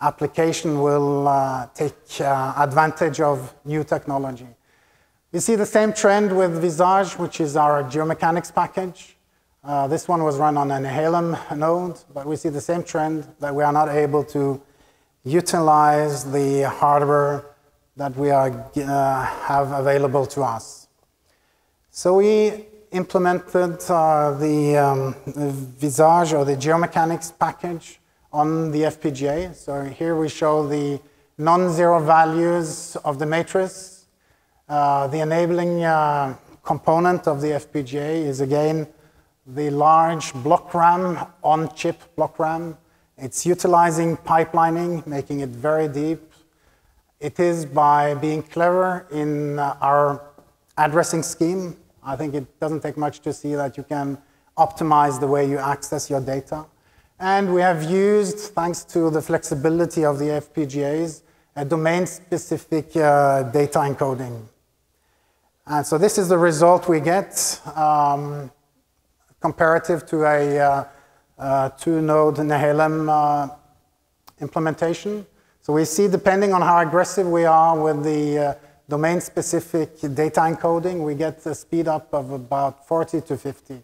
application will take advantage of new technology. We see the same trend with Visage, which is our geomechanics package. This one was run on an Nehalem node, but we see the same trend that we are not able to utilize the hardware that we have available to us. So we implemented the Visage or the geomechanics package on the FPGA. So here we show the non-zero values of the matrix. The enabling component of the FPGA is again the large block RAM, on-chip block RAM. It's utilizing pipelining, making it very deep. It is by being clever in our addressing scheme. I think it doesn't take much to see that you can optimize the way you access your data. And we have used, thanks to the flexibility of the FPGAs, a domain-specific data encoding. And so this is the result we get comparative to a 2-node Nehalem implementation. So we see, depending on how aggressive we are with the domain-specific data encoding, we get a speed up of about 40 to 50.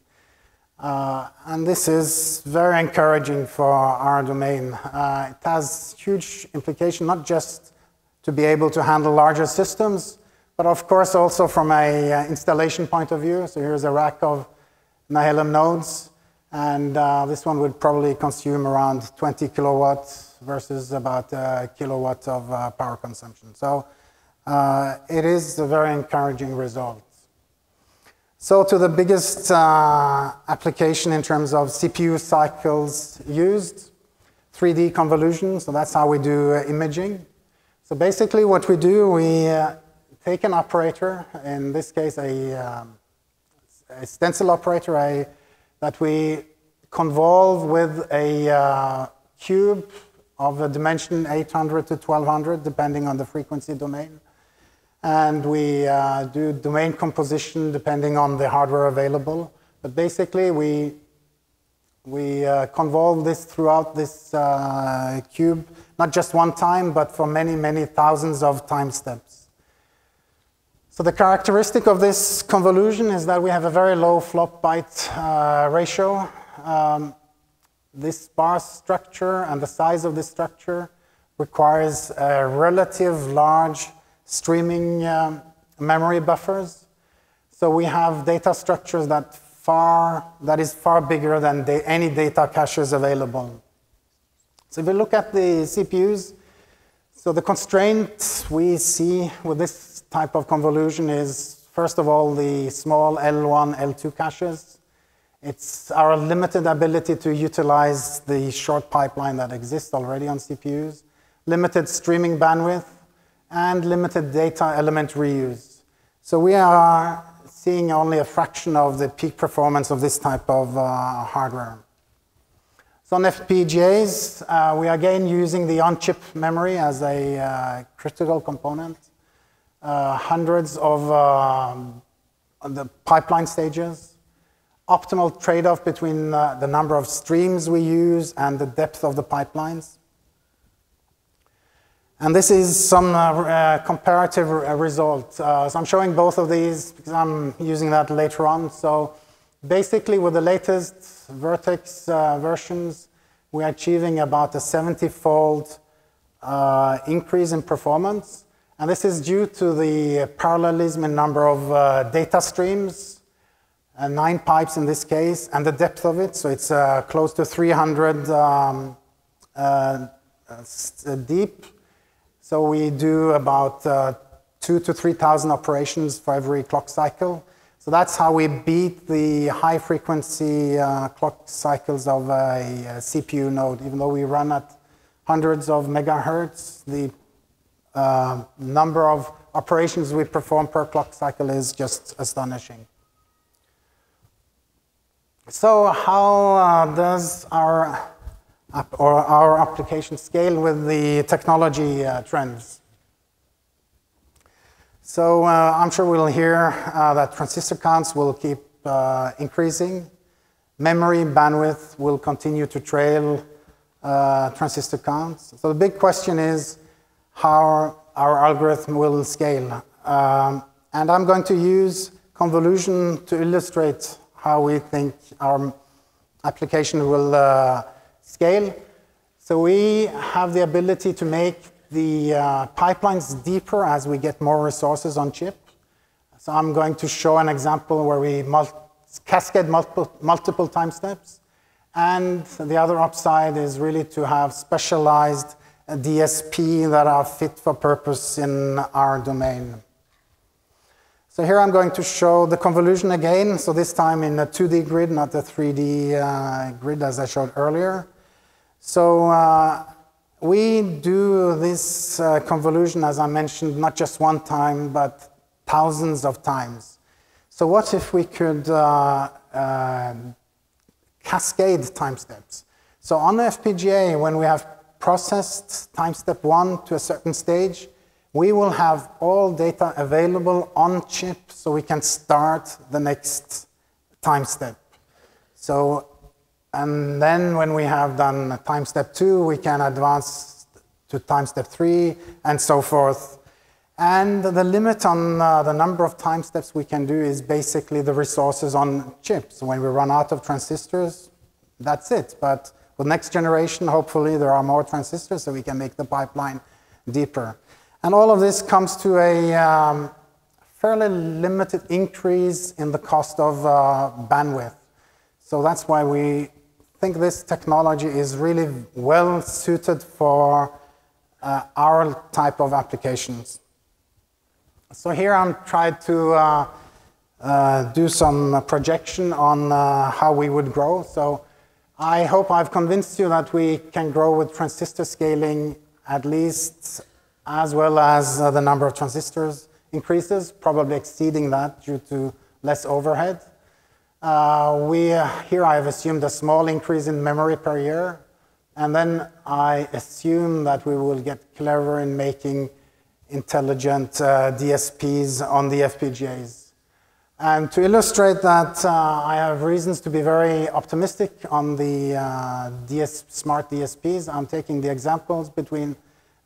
And this is very encouraging for our domain. It has huge implication, not just to be able to handle larger systems, but of course also from a installation point of view. So here's a rack of Nehalem nodes, and this one would probably consume around 20 kilowatts versus about a kilowatt of power consumption. So it is a very encouraging result. So to the biggest application in terms of CPU cycles used, 3D convolution, so that's how we do imaging. So basically what we do, we take an operator, in this case a stencil operator, that we convolve with a cube of a dimension 800 to 1200, depending on the frequency domain. And we do domain composition depending on the hardware available. But basically, we convolve this throughout this cube, not just one time, but for many, many thousands of time steps. So the characteristic of this convolution is that we have a very low flop-byte ratio. This sparse structure and the size of this structure requires a relative large streaming memory buffers. So we have data structures that is far bigger than any data caches available. So if we look at the CPUs, so the constraint we see with this type of convolution is, first of all, the small L1, L2 caches. It's our limited ability to utilize the short pipeline that exists already on CPUs, limited streaming bandwidth, and limited data element reuse. So we are seeing only a fraction of the peak performance of this type of hardware. So on FPGAs, we are again using the on-chip memory as a critical component. Hundreds of the pipeline stages. Optimal trade-off between the number of streams we use and the depth of the pipelines. And this is some comparative result. So I'm showing both of these because I'm using that later on. So basically, with the latest Vertex versions, we're achieving about a 70-fold increase in performance. And this is due to the parallelism in number of data streams, 9 pipes in this case, and the depth of it. So it's close to 300 deep. So we do about 2,000 to 3,000 operations for every clock cycle. So that's how we beat the high-frequency clock cycles of a CPU node. Even though we run at hundreds of megahertz, the number of operations we perform per clock cycle is just astonishing. So how does our application scale with the technology trends? So I'm sure we'll hear that transistor counts will keep increasing. Memory bandwidth will continue to trail transistor counts. So the big question is how our algorithm will scale. And I'm going to use convolution to illustrate how we think our application will scale. So we have the ability to make the pipelines deeper as we get more resources on chip. So I'm going to show an example where we cascade multiple time steps. And the other upside is really to have specialized DSP that are fit for purpose in our domain. So here I'm going to show the convolution again. So this time in a 2D grid, not the 3D grid as I showed earlier. So we do this convolution, as I mentioned, not just one time, but thousands of times. So what if we could cascade time steps? So on the FPGA, when we have processed time step 1 to a certain stage, we will have all data available on chip so we can start the next time step. So, and then when we have done time step 2, we can advance to time step 3 and so forth. And the limit on the number of time steps we can do is basically the resources on chips. So when we run out of transistors, that's it. But with next generation, hopefully there are more transistors so we can make the pipeline deeper. And all of this comes to a fairly limited increase in the cost of bandwidth. So that's why we think this technology is really well suited for our type of applications. So here I'm trying to do some projection on how we would grow. So I hope I've convinced you that we can grow with transistor scaling at least as well as the number of transistors increases, probably exceeding that due to less overhead. Here I've assumed a small increase in memory per year, and then I assume that we will get clever in making intelligent DSPs on the FPGAs. And to illustrate that, I have reasons to be very optimistic on the smart DSPs. I'm taking the examples between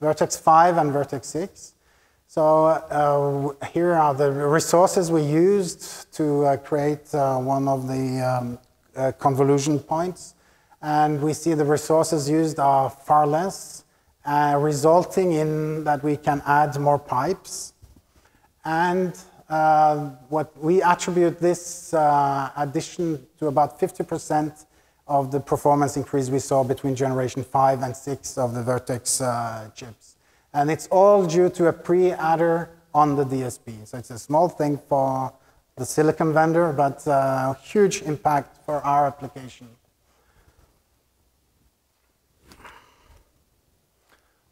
Vertex 5 and Vertex 6. So here are the resources we used to create one of the convolution points. And we see the resources used are far less, resulting in that we can add more pipes. And what we attribute this addition to about 50% of the performance increase we saw between generation 5 and 6 of the Vertex chips. And it's all due to a pre-adder on the DSP. So it's a small thing for the silicon vendor, but a huge impact for our application.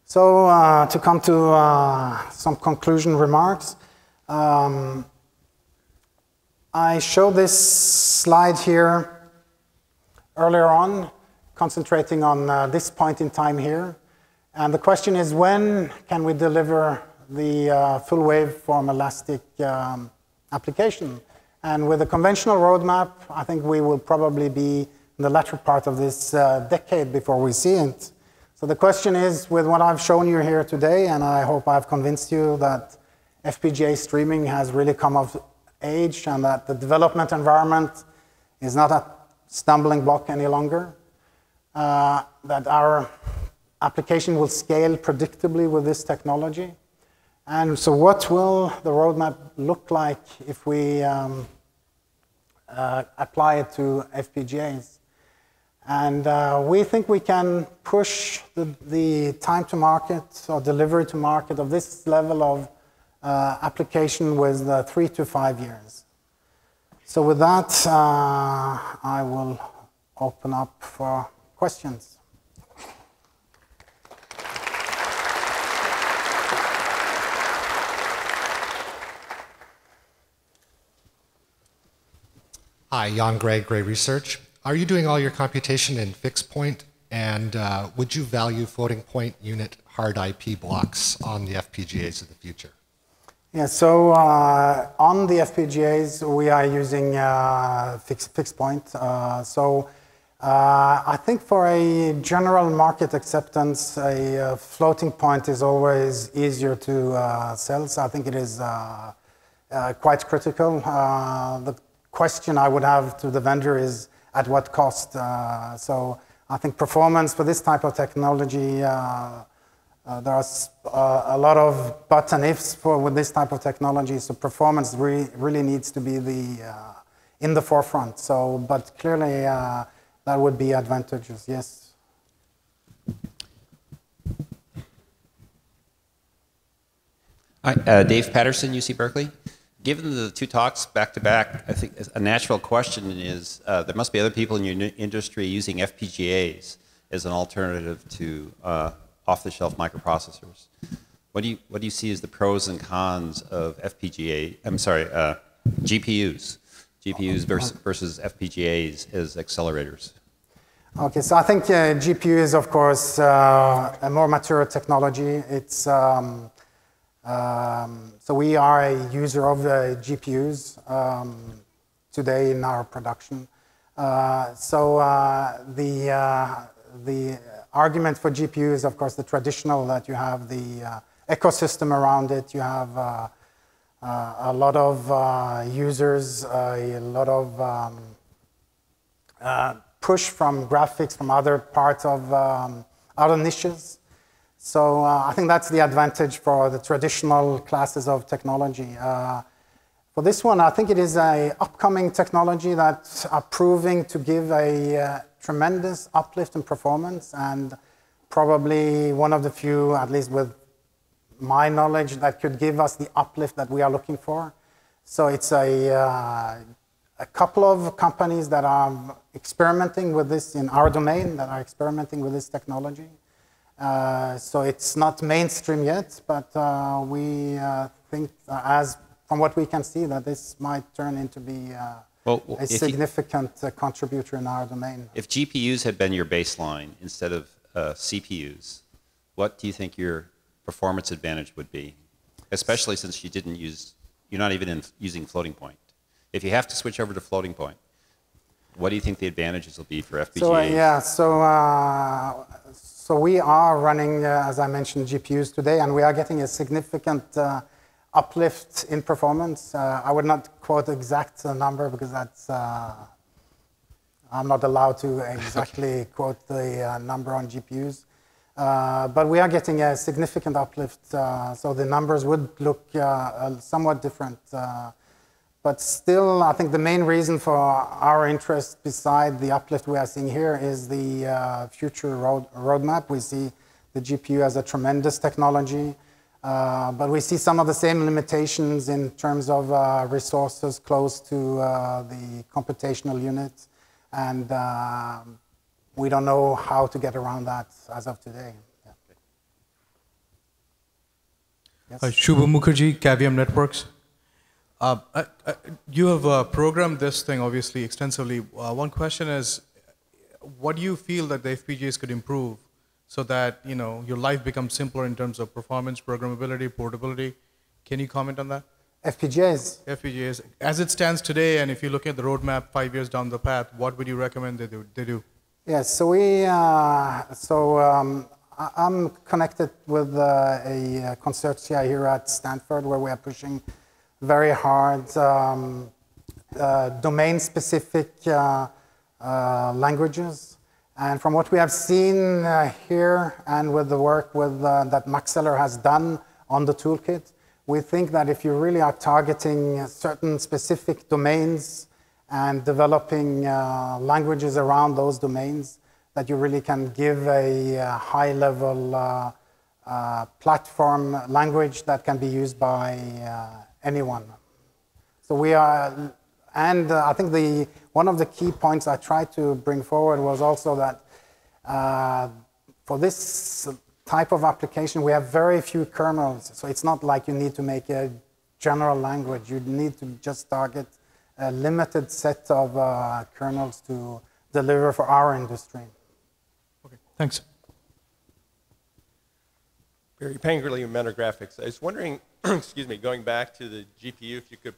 So to come to some conclusion remarks, I showed this slide here earlier on, concentrating on this point in time here. And the question is, when can we deliver the full waveform elastic application? And with a conventional roadmap, I think we will probably be in the latter part of this decade before we see it. So the question is, with what I've shown you here today, and I hope I've convinced you that FPGA streaming has really come of age and that the development environment is not a stumbling block any longer, that our application will scale predictably with this technology. And so what will the roadmap look like if we apply it to FPGAs? And we think we can push the time to market or delivery to market of this level of application with 3 to 5 years. So with that, I will open up for questions. Hi, Jan Gray, Gray Research. Are you doing all your computation in fixed point? And would you value floating point unit hard IP blocks on the FPGAs of the future? Yeah, so on the FPGAs, we are using fixed point. I think for a general market acceptance, a floating point is always easier to sell. So I think it is quite critical. The question I would have to the vendor is at what cost? So I think performance for this type of technology, there's a lot of buts and ifs with this type of technology. So performance really needs to be in the forefront. So, but clearly that would be advantageous, yes. Hi, Dave Patterson, UC Berkeley. Given the two talks back to back, I think a natural question is there must be other people in your industry using FPGAs as an alternative to off-the-shelf microprocessors. What do you see as the pros and cons of GPUs versus FPGAs as accelerators? Okay, so I think GPU is, of course, a more mature technology. It's so we are a user of GPUs today in our production. The argument for GPU is, of course, the traditional that you have the ecosystem around it. You have a lot of users, a lot of push from graphics from other parts of other niches. So I think that's the advantage for the traditional classes of technology. For this one, I think it is an upcoming technology that are proving to give a tremendous uplift in performance, and probably one of the few, at least with my knowledge, that could give us the uplift that we are looking for. So it's a couple of companies that are experimenting with this in our domain, that are experimenting with this technology. So it's not mainstream yet, but we think, from what we can see, that this might turn into be a significant contributor in our domain. If GPUs had been your baseline instead of CPUs, what do you think your performance advantage would be? Especially since you're not even using floating point. If you have to switch over to floating point, what do you think the advantages will be for FPGAs? So we are running, as I mentioned, GPUs today, and we are getting a significant uplift in performance. I would not quote the exact number because that's I'm not allowed to exactly quote the number on GPUs. But we are getting a significant uplift, so the numbers would look somewhat different. But still, I think the main reason for our interest, beside the uplift we are seeing here, is the future roadmap. We see the GPU as a tremendous technology, but we see some of the same limitations in terms of resources close to the computational unit, and we don't know how to get around that as of today. Yeah. Yes? Shubha Mukherjee, Cavium Networks. You have programmed this thing, obviously, extensively. One question is, what do you feel that the FPGAs could improve so that your life becomes simpler in terms of performance, programmability, portability? Can you comment on that? FPGAs? FPGAs. As it stands today, and if you look at the roadmap 5 years down the path, what would you recommend they do? Yes, so I'm connected with a consortia here at Stanford where we are pushing very hard domain-specific languages. And from what we have seen here and with the work that Maxeller has done on the toolkit, we think that if you really are targeting certain specific domains and developing languages around those domains, that you really can give a high-level platform language that can be used by anyone. So we are, and I think one of the key points I tried to bring forward was also that for this type of application, we have very few kernels. So it's not like you need to make a general language. You need to just target a limited set of kernels to deliver for our industry. Okay, thanks. Barry Pangerly, Mentor Graphics. I was wondering, excuse me, going back to the GPU, if you could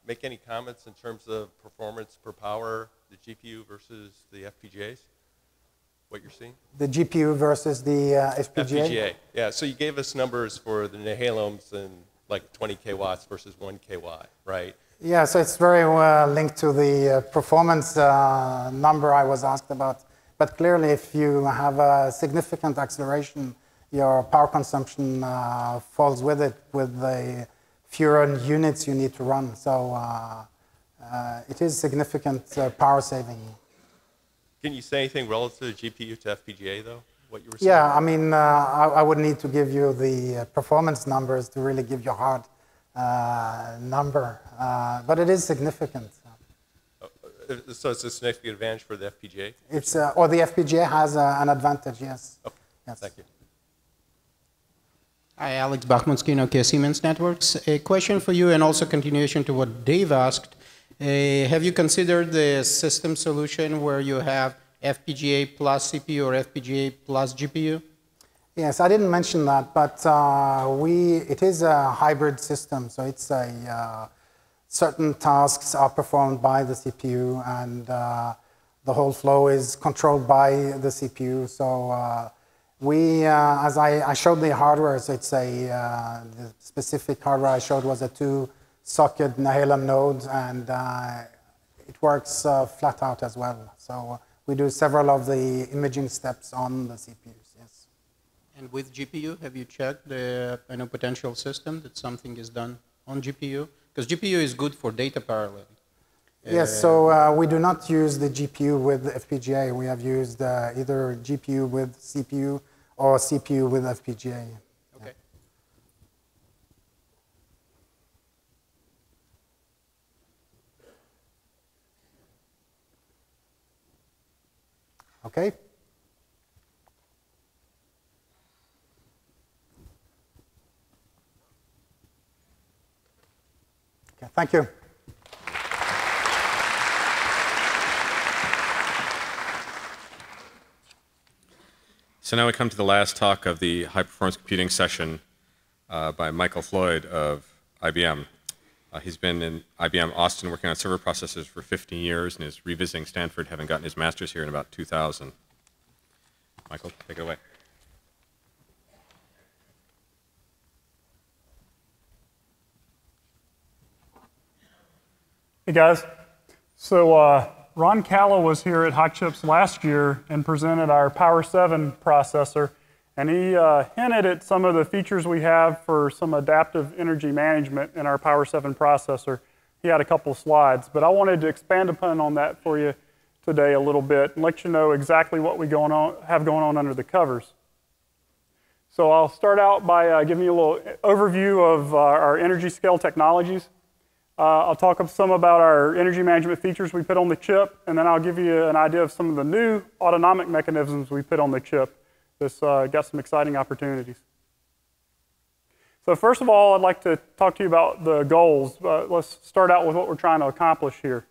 make any comments in terms of performance per power, the GPU versus the FPGAs, what you're seeing? The GPU versus the FPGA? FPGA, yeah. So you gave us numbers for the Nehaloms and like 20K watts versus 1K watt, right? Yeah, so it's very linked to the performance number I was asked about. But clearly, if you have a significant acceleration, your power consumption falls with it, with the fewer units you need to run. So it is significant power saving. Can you say anything relative to GPU to FPGA, though? What you were saying? Yeah, I mean, I would need to give you the performance numbers to really give you a hard number, but it is significant. So it's a significant advantage for the FPGA? It's, or the FPGA has an advantage, yes. Okay. Yes. Thank you. Hi, Alex Bachmansky, Nokia Siemens Networks. A question for you and also continuation to what Dave asked. Have you considered the system solution where you have FPGA plus CPU or FPGA plus GPU? Yes, I didn't mention that, but it is a hybrid system, so it's certain tasks are performed by the CPU, and the whole flow is controlled by the CPU. So as I showed the hardware, so it's the specific hardware I showed was a 2-socket Nehalem node, and it works flat out as well. So we do several of the imaging steps on the CPUs, yes. And with GPU, have you checked the potential system that something is done on GPU? Because GPU is good for data paralleling. Yes, so we do not use the GPU with FPGA. We have used either GPU with CPU or CPU with FPGA. Okay. Okay. Okay, thank you. So now we come to the last talk of the high-performance computing session by Michael Floyd of IBM. He's been in IBM Austin working on server processors for 15 years and is revisiting Stanford, having gotten his master's here in about 2000. Michael, take it away. Hey guys, so Ron Callow was here at Hot Chips last year and presented our Power 7 processor. And he hinted at some of the features we have for some adaptive energy management in our Power 7 processor. He had a couple slides, but I wanted to expand upon on that for you today a little bit and let you know exactly what we have going on under the covers. So I'll start out by giving you a little overview of our energy scale technologies. I'll talk some about our energy management features we put on the chip, and then I'll give you an idea of some of the new autonomic mechanisms we put on the chip. This got some exciting opportunities. So first of all, I'd like to talk to you about the goals. Let's start out with what we're trying to accomplish here.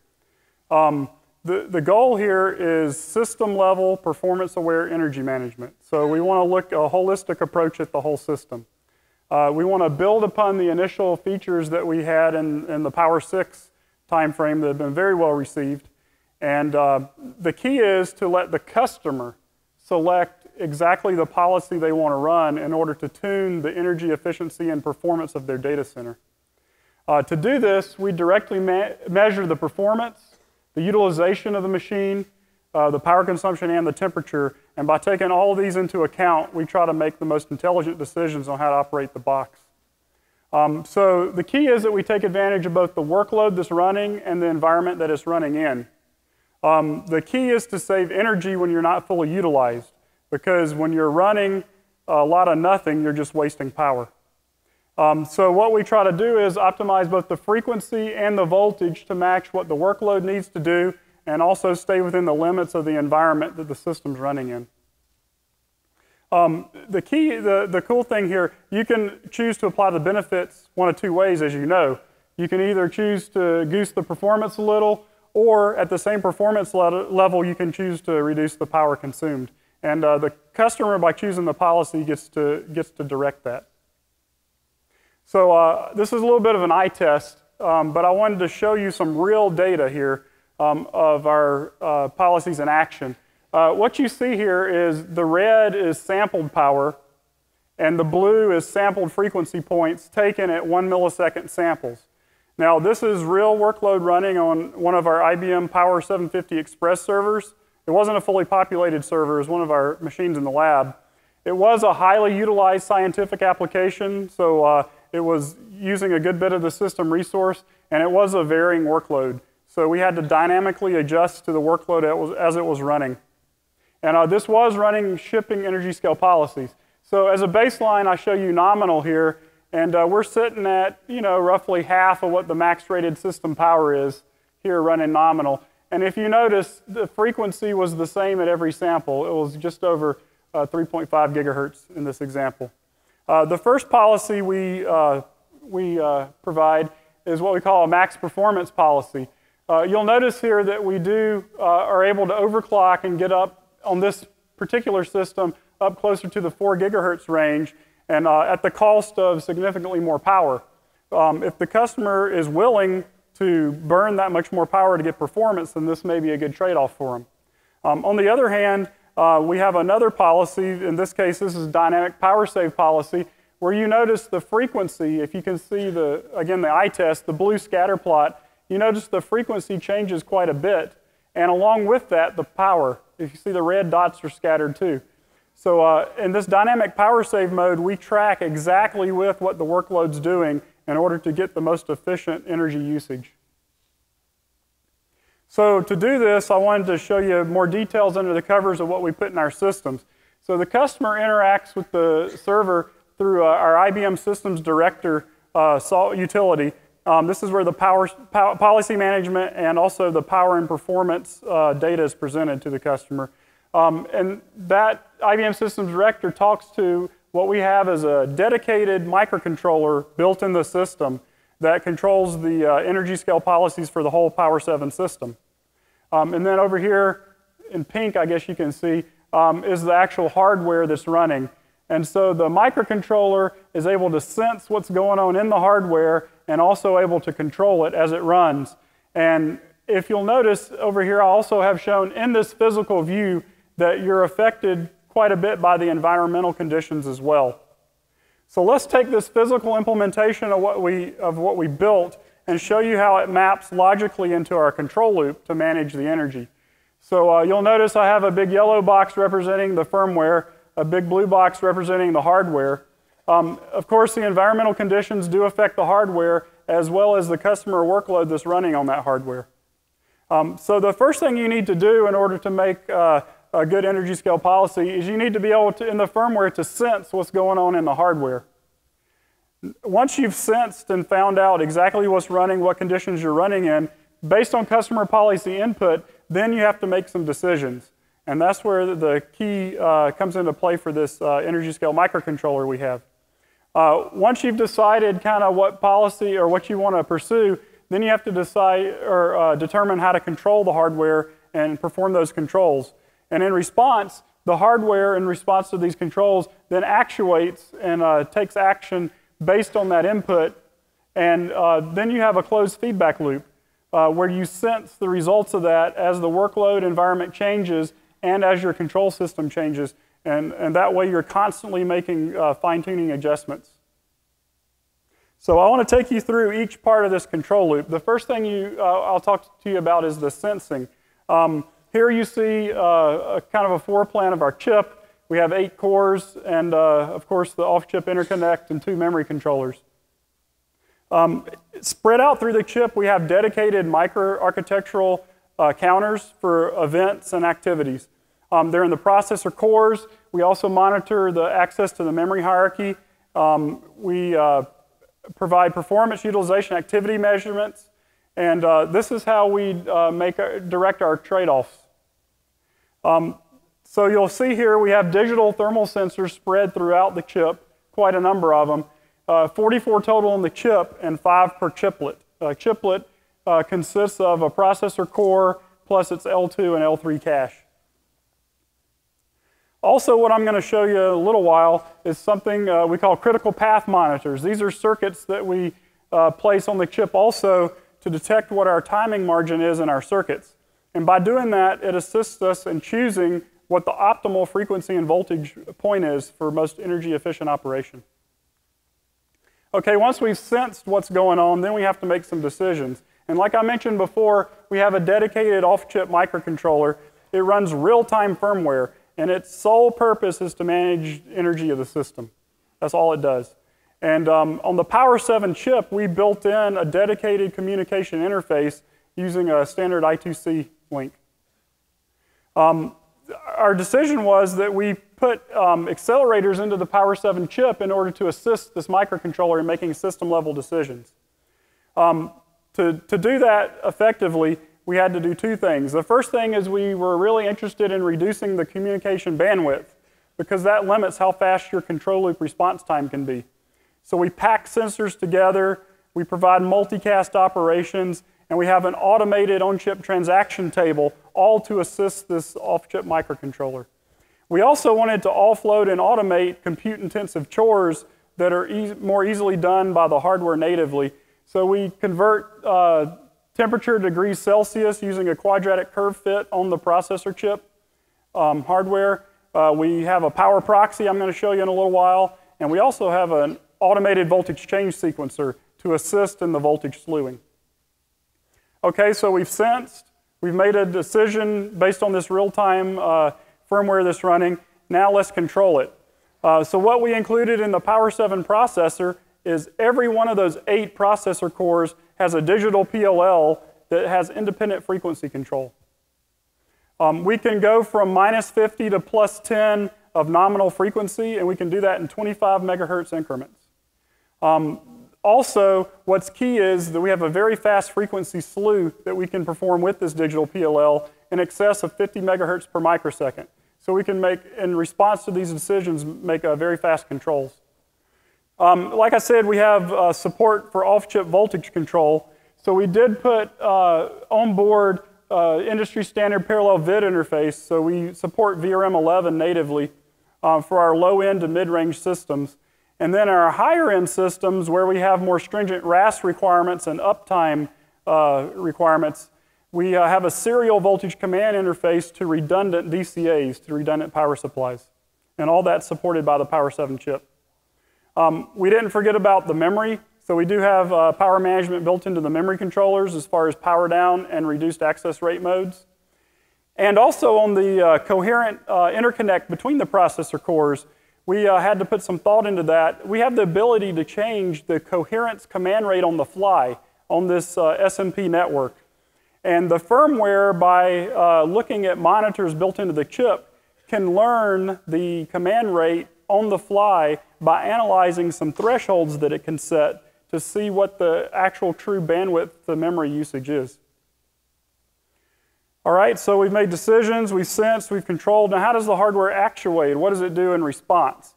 The goal here is system-level, performance-aware energy management. So we want to look a holistic approach at the whole system. We want to build upon the initial features that we had in the Power 6 timeframe that have been very well received. And the key is to let the customer select exactly the policy they want to run in order to tune the energy efficiency and performance of their data center. To do this, we directly measure the performance, the utilization of the machine, the power consumption, and the temperature. And by taking all of these into account, we try to make the most intelligent decisions on how to operate the box. So the key is that we take advantage of both the workload that's running and the environment that it's running in. The key is to save energy when you're not fully utilized, because when you're running a lot of nothing, you're just wasting power. So what we try to do is optimize both the frequency and the voltage to match what the workload needs to do, and also stay within the limits of the environment that the system's running in. The cool thing here, you can choose to apply the benefits one of two ways, as you know. You can either choose to goose the performance a little, or at the same performance level, you can choose to reduce the power consumed. And the customer, by choosing the policy, gets to direct that. So this is a little bit of an eye test, but I wanted to show you some real data here of our policies in action. What you see here is the red is sampled power, and the blue is sampled frequency points taken at 1 millisecond samples. Now, this is real workload running on one of our IBM Power 750 Express servers. It wasn't a fully populated server. It was one of our machines in the lab. It was a highly utilized scientific application, so it was using a good bit of the system resource, and it was a varying workload. So we had to dynamically adjust to the workload as it was running. And this was running shipping energy scale policies. So as a baseline, I show you nominal here, and we're sitting at roughly half of what the max rated system power is here running nominal. And if you notice, the frequency was the same at every sample. It was just over 3.5 gigahertz in this example. The first policy we provide is what we call a max performance policy. You'll notice here that we are able to overclock and get up on this particular system up closer to the 4 gigahertz range, and at the cost of significantly more power. If the customer is willing to burn that much more power to get performance, then this may be a good trade-off for them. On the other hand, we have another policy. In this case, this is dynamic power save policy, where you notice the frequency. If you can see again, the eye test, the blue scatter plot, you notice the frequency changes quite a bit. And along with that, the power. If you see, the red dots are scattered too. So in this dynamic power save mode, we track exactly with what the workload's doing in order to get the most efficient energy usage. So to do this, I wanted to show you more details under the covers of what we put in our systems. So the customer interacts with the server through our IBM Systems Director utility. This is where the policy management and also the power and performance data is presented to the customer. And that IBM Systems Director talks to what we have as a dedicated microcontroller built in the system that controls the energy scale policies for the whole Power 7 system. And then over here in pink, I guess you can see, is the actual hardware that's running. And so the microcontroller is able to sense what's going on in the hardware and also able to control it as it runs. And if you'll notice over here, I also have shown in this physical view that you're affected quite a bit by the environmental conditions as well. So let's take this physical implementation of what we built and show you how it maps logically into our control loop to manage the energy. So you'll notice I have a big yellow box representing the firmware. a big blue box representing the hardware. Of course, the environmental conditions do affect the hardware as well as the customer workload that's running on that hardware. So the first thing you need to do in order to make a good energy scale policy is you need to be able to, in the firmware, to sense what's going on in the hardware. Once you've sensed and found out exactly what's running, what conditions you're running in, based on customer policy input, then you have to make some decisions. And that's where the key comes into play for this energy scale microcontroller we have. Once you've decided kind of what policy or what you want to pursue, then you have to decide or determine how to control the hardware and perform those controls. And in response, the hardware in response to these controls then actuates and takes action based on that input. And then you have a closed feedback loop where you sense the results of that as the workload environment changes and as your control system changes. And that way you're constantly making fine-tuning adjustments. So I want to take you through each part of this control loop. The first thing I'll talk to you about is the sensing. Here you see kind of a floor plan of our chip. We have 8 cores and, of course, the off-chip interconnect and 2 memory controllers. Spread out through the chip, we have dedicated microarchitectural counters for events and activities. They're in the processor cores. We also monitor the access to the memory hierarchy. We provide performance utilization activity measurements. And this is how we direct our trade-offs. So you'll see here we have digital thermal sensors spread throughout the chip, quite a number of them. 44 total in the chip and 5 per chiplet. A chiplet consists of a processor core plus its L2 and L3 cache. Also, what I'm going to show you in a little while is something we call critical path monitors. These are circuits that we place on the chip also to detect what our timing margin is in our circuits. And by doing that, it assists us in choosing what the optimal frequency and voltage point is for most energy efficient operation. Okay, once we've sensed what's going on, then we have to make some decisions. And like I mentioned before, we have a dedicated off-chip microcontroller. It runs real-time firmware, and its sole purpose is to manage energy of the system. That's all it does. And on the Power 7 chip, we built in a dedicated communication interface using a standard I2C link. Our decision was that we put accelerators into the Power 7 chip in order to assist this microcontroller in making system-level decisions. To do that effectively, we had to do 2 things. The first thing is we were really interested in reducing the communication bandwidth because that limits how fast your control loop response time can be. So we pack sensors together, we provide multicast operations, and we have an automated on-chip transaction table, all to assist this off-chip microcontroller. We also wanted to offload and automate compute-intensive chores that are more easily done by the hardware natively. So we convert temperature degrees Celsius using a quadratic curve fit on the processor chip hardware. We have a power proxy I'm going to show you in a little while, and we also have an automated voltage change sequencer to assist in the voltage slewing. Okay, so we've sensed, we've made a decision based on this real-time firmware that's running. Now let's control it. So what we included in the Power 7 processor is every one of those 8 processor cores has a digital PLL that has independent frequency control. We can go from -50 to +10 of nominal frequency, and we can do that in 25 megahertz increments. Also, what's key is that we have a very fast frequency slew that we can perform with this digital PLL in excess of 50 megahertz per microsecond. So we can make, in response to these decisions, make very fast controls. Like I said, we have support for off-chip voltage control. So we did put on-board industry standard parallel VID interface. So we support VRM11 natively for our low-end to mid-range systems. And then our higher-end systems, where we have more stringent RAS requirements and uptime requirements, we have a serial voltage command interface to redundant DCAs, to redundant power supplies. And all that's supported by the Power 7 chip. We didn't forget about the memory. So we do have power management built into the memory controllers as far as power down and reduced access rate modes. And also on the coherent interconnect between the processor cores, we had to put some thought into that. We have the ability to change the coherence command rate on the fly on this SMP network. And the firmware, by looking at monitors built into the chip, can learn the command rate on the fly by analyzing some thresholds that it can set to see what the actual true bandwidth the memory usage is. All right, so we've made decisions, we've sensed, we've controlled. Now how does the hardware actuate? What does it do in response?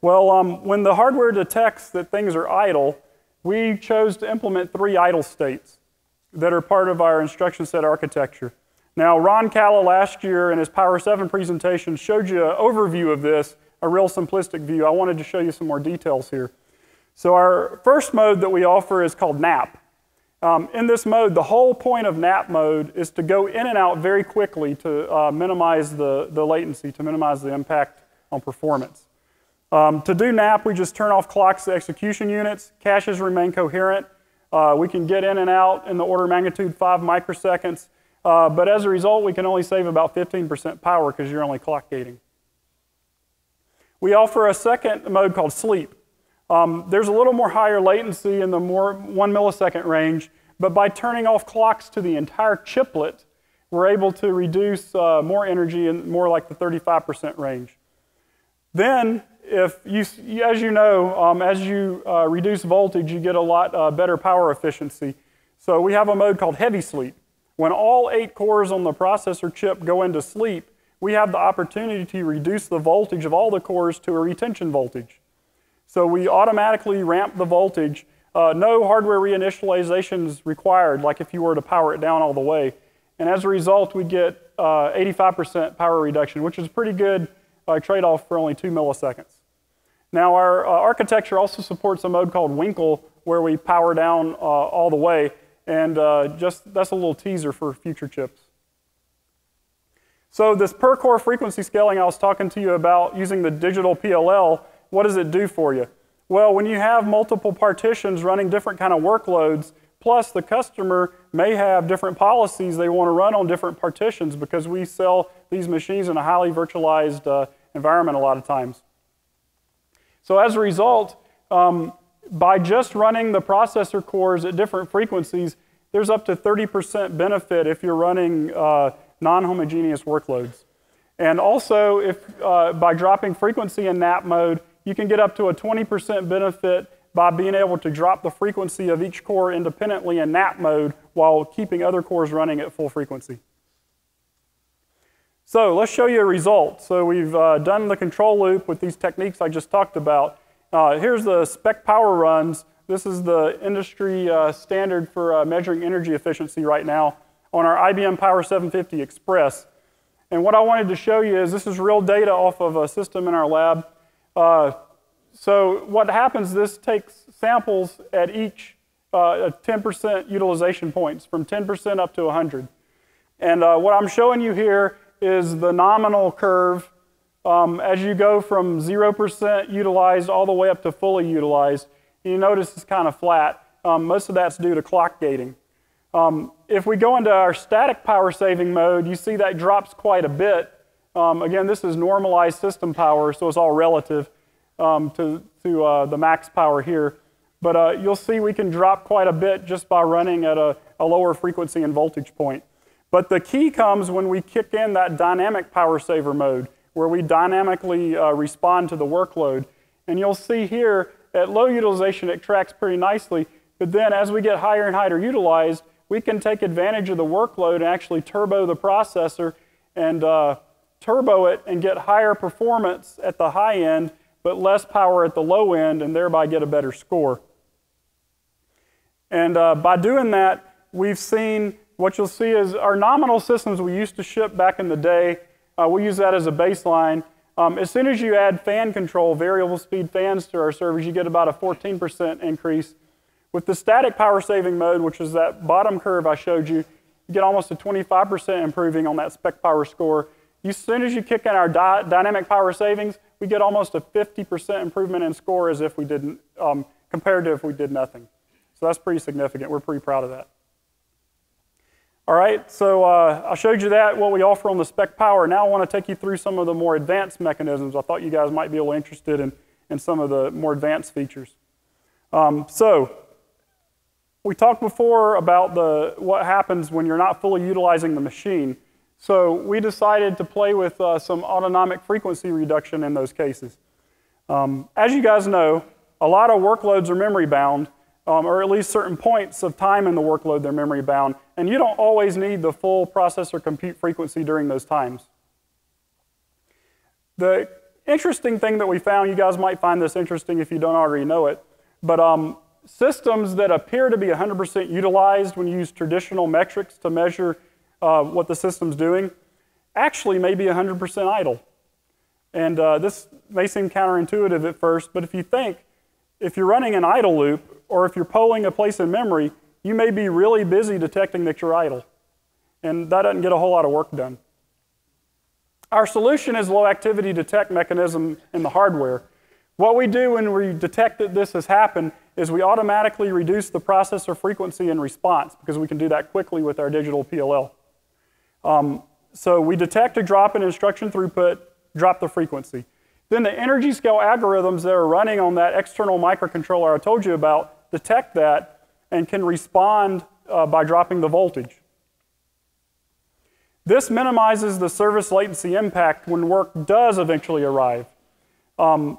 Well, when the hardware detects that things are idle, we chose to implement 3 idle states that are part of our instruction set architecture. Now, Ron Calla last year in his Power 7 presentation showed you an overview of this, a real simplistic view. I wanted to show you some more details here. So our first mode that we offer is called nap. In this mode, the whole point of nap mode is to go in and out very quickly to minimize the latency, to minimize the impact on performance. To do nap, we just turn off clocks to execution units. Caches remain coherent. We can get in and out in the order of magnitude 5 microseconds. But as a result, we can only save about 15% power because you're only clock gating. We offer a second mode called sleep. There's a little more higher latency in the 1 millisecond range, but by turning off clocks to the entire chiplet, we're able to reduce more energy in more like the 35% range. Then, as you know, as you reduce voltage, you get a lot better power efficiency. So we have a mode called heavy sleep. When all 8 cores on the processor chip go into sleep, we have the opportunity to reduce the voltage of all the cores to a retention voltage. So we automatically ramp the voltage. No hardware reinitialization is required, like if you were to power it down all the way. And as a result, we get 85% power reduction, which is a pretty good trade-off for only 2 milliseconds. Now, our architecture also supports a mode called Winkle, where we power down all the way. And that's a little teaser for future chips. So this per-core frequency scaling I was talking to you about using the digital PLL, what does it do for you? Well, when you have multiple partitions running different kind of workloads, plus the customer may have different policies they want to run on different partitions because we sell these machines in a highly virtualized environment a lot of times. So as a result, by just running the processor cores at different frequencies, there's up to 30% benefit if you're running non-homogeneous workloads. And also, if by dropping frequency in nap mode, you can get up to a 20% benefit by being able to drop the frequency of each core independently in nap mode while keeping other cores running at full frequency. So let's show you a result. So we've done the control loop with these techniques I just talked about. Here's the spec power runs. This is the industry standard for measuring energy efficiency right now on our IBM Power 750 Express. And what I wanted to show you is this is real data off of a system in our lab. So what happens, this takes samples at each 10% utilization points, from 10% up to 100. And what I'm showing you here is the nominal curve as you go from 0% utilized all the way up to fully utilized. You notice it's kind of flat. Most of that's due to clock gating. If we go into our static power saving mode, you see that drops quite a bit. Again, this is normalized system power, so it's all relative to the max power here. But you'll see we can drop quite a bit just by running at a lower frequency and voltage point. But the key comes when we kick in that dynamic power saver mode, where we dynamically respond to the workload. And you'll see here, at low utilization, it tracks pretty nicely. But then as we get higher and higher utilized, we can take advantage of the workload and actually turbo the processor and turbo it and get higher performance at the high end, but less power at the low end, and thereby get a better score. And by doing that, we've seen, what you'll see is our nominal systems we used to ship back in the day, we use that as a baseline. As soon as you add fan control, variable speed fans to our servers, you get about a 14% increase. With the static power saving mode, which is that bottom curve I showed you, you get almost a 25% improving on that spec power score. As soon as you kick in our dynamic power savings, we get almost a 50% improvement in score as if we didn't, compared to if we did nothing. So that's pretty significant. We're pretty proud of that. All right, so I showed you that, what we offer on the spec power. Now I want to take you through some of the more advanced mechanisms. I thought you guys might be a little interested in some of the more advanced features. So we talked before about what happens when you're not fully utilizing the machine. So we decided to play with some autonomic frequency reduction in those cases. As you guys know, a lot of workloads are memory bound, or at least certain points of time in the workload they're memory bound, and you don't always need the full processor compute frequency during those times. The interesting thing that we found, you guys might find this interesting if you don't already know it, but systems that appear to be 100% utilized when you use traditional metrics to measure what the system's doing, actually may be 100% idle. And this may seem counterintuitive at first, but if you think, if you're running an idle loop, or if you're polling a place in memory, you may be really busy detecting that you're idle. And that doesn't get a whole lot of work done. Our solution is low activity detect mechanism in the hardware. What we do when we detect that this has happened is we automatically reduce the processor frequency in response, because we can do that quickly with our digital PLL. So we detect a drop in instruction throughput, drop the frequency. Then the energy scale algorithms that are running on that external microcontroller I told you about detect that and can respond by dropping the voltage. This minimizes the service latency impact when work does eventually arrive. And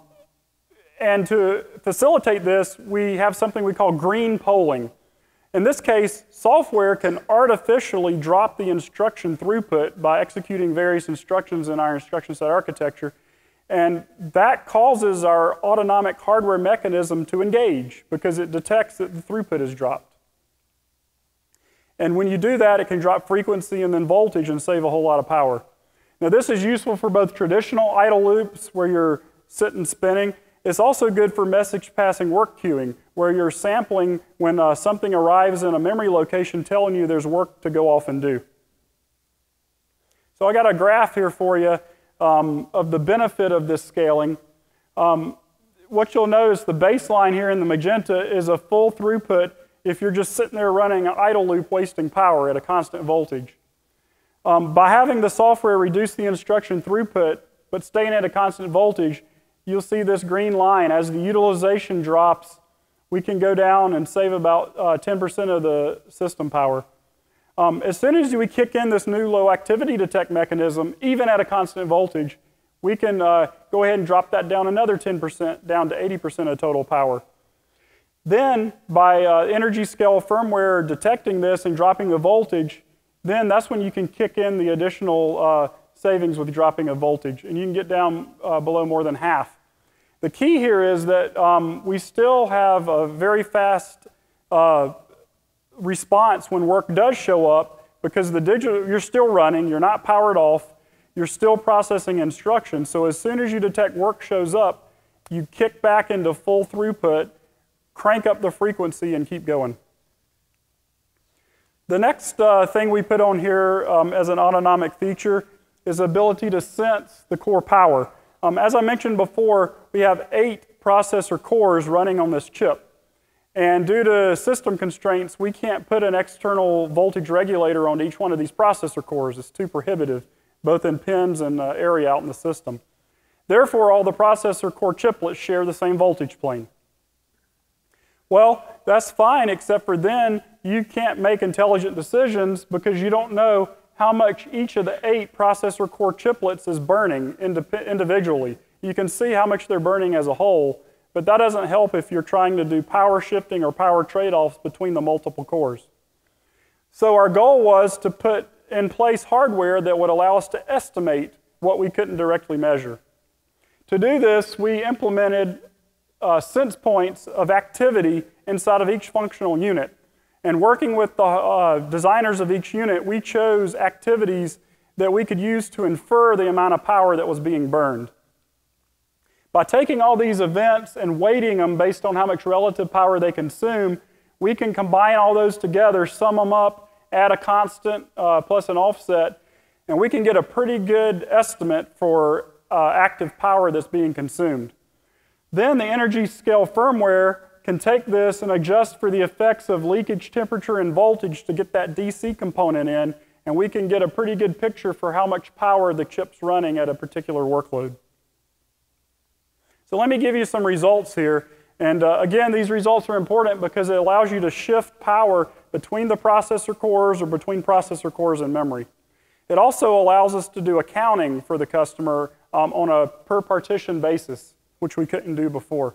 to facilitate this, we have something we call green polling. In this case, software can artificially drop the instruction throughput by executing various instructions in our instruction set architecture, and that causes our autonomic hardware mechanism to engage because it detects that the throughput is dropped. And when you do that, it can drop frequency and then voltage and save a whole lot of power. Now, this is useful for both traditional idle loops where you're sitting spinning. It's also good for message passing work queuing, where you're sampling when something arrives in a memory location telling you there's work to go off and do. So I got a graph here for you of the benefit of this scaling. What you'll notice, the baseline here in the magenta is a full throughput if you're just sitting there running an idle loop wasting power at a constant voltage. By having the software reduce the instruction throughput but staying at a constant voltage, you'll see this green line. As the utilization drops, we can go down and save about 10% of the system power. As soon as we kick in this new low activity detect mechanism, even at a constant voltage, we can go ahead and drop that down another 10%, down to 80% of total power. Then, by energy scale firmware detecting this and dropping the voltage, then that's when you can kick in the additional savings with dropping of voltage, and you can get down below more than half. The key here is that we still have a very fast response when work does show up, because the digital, you're still running, you're not powered off, you're still processing instructions. So as soon as you detect work shows up, you kick back into full throughput, crank up the frequency, and keep going. The next thing we put on here as an autonomic feature is the ability to sense the core power. As I mentioned before, we have 8 processor cores running on this chip. And due to system constraints, we can't put an external voltage regulator on each one of these processor cores. It's too prohibitive, both in pins and area out in the system. Therefore, all the processor core chiplets share the same voltage plane. Well, that's fine, except for then you can't make intelligent decisions because you don't know how much each of the 8 processor core chiplets is burning individually. You can see how much they're burning as a whole, but that doesn't help if you're trying to do power shifting or power trade-offs between the multiple cores. So our goal was to put in place hardware that would allow us to estimate what we couldn't directly measure. To do this, we implemented sense points of activity inside of each functional unit. And working with the designers of each unit, we chose activities that we could use to infer the amount of power that was being burned. By taking all these events and weighting them based on how much relative power they consume, we can combine all those together, sum them up, add a constant plus an offset, and we can get a pretty good estimate for active power that's being consumed. Then the energy scale firmware can take this and adjust for the effects of leakage temperature and voltage to get that DC component in, and we can get a pretty good picture for how much power the chip's running at a particular workload. So let me give you some results here. And again, these results are important because it allows you to shift power between the processor cores or between processor cores and memory. It also allows us to do accounting for the customer on a per partition basis, which we couldn't do before.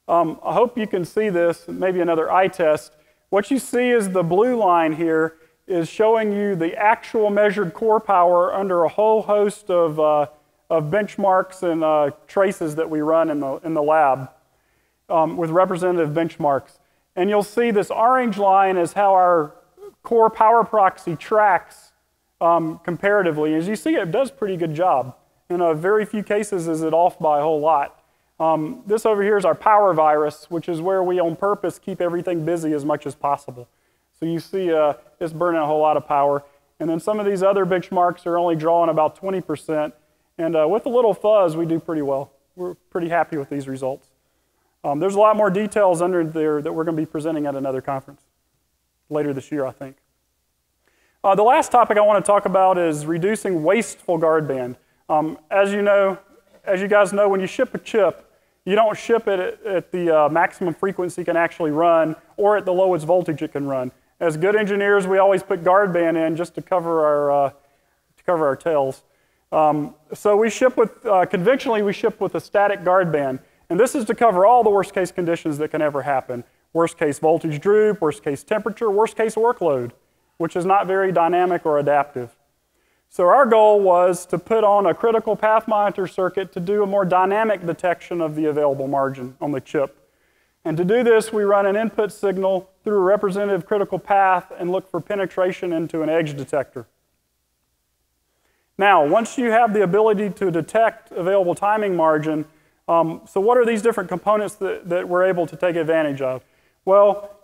I hope you can see this, maybe another eye test. What you see is the blue line here is showing you the actual measured core power under a whole host of benchmarks and traces that we run in the lab with representative benchmarks. And you'll see this orange line is how our core power proxy tracks comparatively. As you see, it does a pretty good job. In very few cases is it off by a whole lot. This over here is our power virus, which is where we on purpose keep everything busy as much as possible. So you see it's burning a whole lot of power. And then some of these other benchmarks are only drawing about 20%. And with a little fuzz, we do pretty well. We're pretty happy with these results. There's a lot more details under there that we're going to be presenting at another conference later this year, I think. The last topic I want to talk about is reducing wasteful guard band. As you guys know, when you ship a chip, you don't ship it at the maximum frequency it can actually run or at the lowest voltage it can run. As good engineers, we always put guard band in just to cover our tails. So we ship with, conventionally we ship with a static guard band. And this is to cover all the worst case conditions that can ever happen. Worst case voltage droop, worst case temperature, worst case workload, which is not very dynamic or adaptive. So our goal was to put on a critical path monitor circuit to do a more dynamic detection of the available margin on the chip. And to do this, we run an input signal through a representative critical path and look for penetration into an edge detector. Now, once you have the ability to detect available timing margin, so what are these different components that we're able to take advantage of? Well,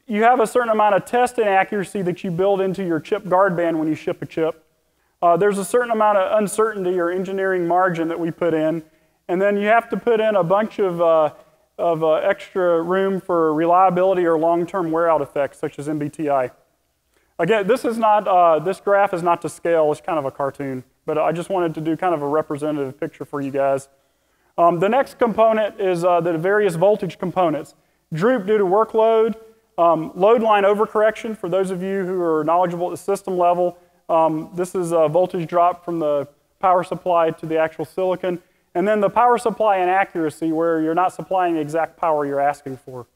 you have a certain amount of test inaccuracy that you build into your chip guard band when you ship a chip. There's a certain amount of uncertainty or engineering margin that we put in. And then you have to put in a bunch of extra room for reliability or long-term wear-out effects, such as MBTI. Again, this graph is not to scale. It's kind of a cartoon. But I just wanted to do kind of a representative picture for you guys. The next component is the various voltage components. Droop due to workload, load line overcorrection for those of you who are knowledgeable at the system level. This is a voltage drop from the power supply to the actual silicon. And then the power supply inaccuracy where you're not supplying the exact power you're asking for.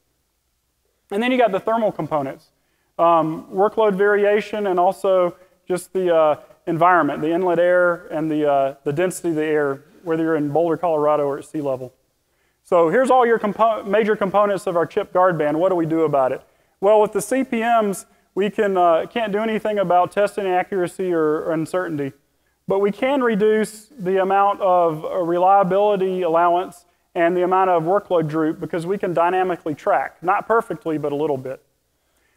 And then you got the thermal components. Workload variation and also just the environment, the inlet air and the density of the air, whether you're in Boulder, Colorado or at sea level. So here's all your major components of our chip guard band. What do we do about it? Well, with the CPMs, we can't do anything about test inaccuracy or uncertainty, but we can reduce the amount of reliability allowance and the amount of workload droop because we can dynamically track, not perfectly, but a little bit.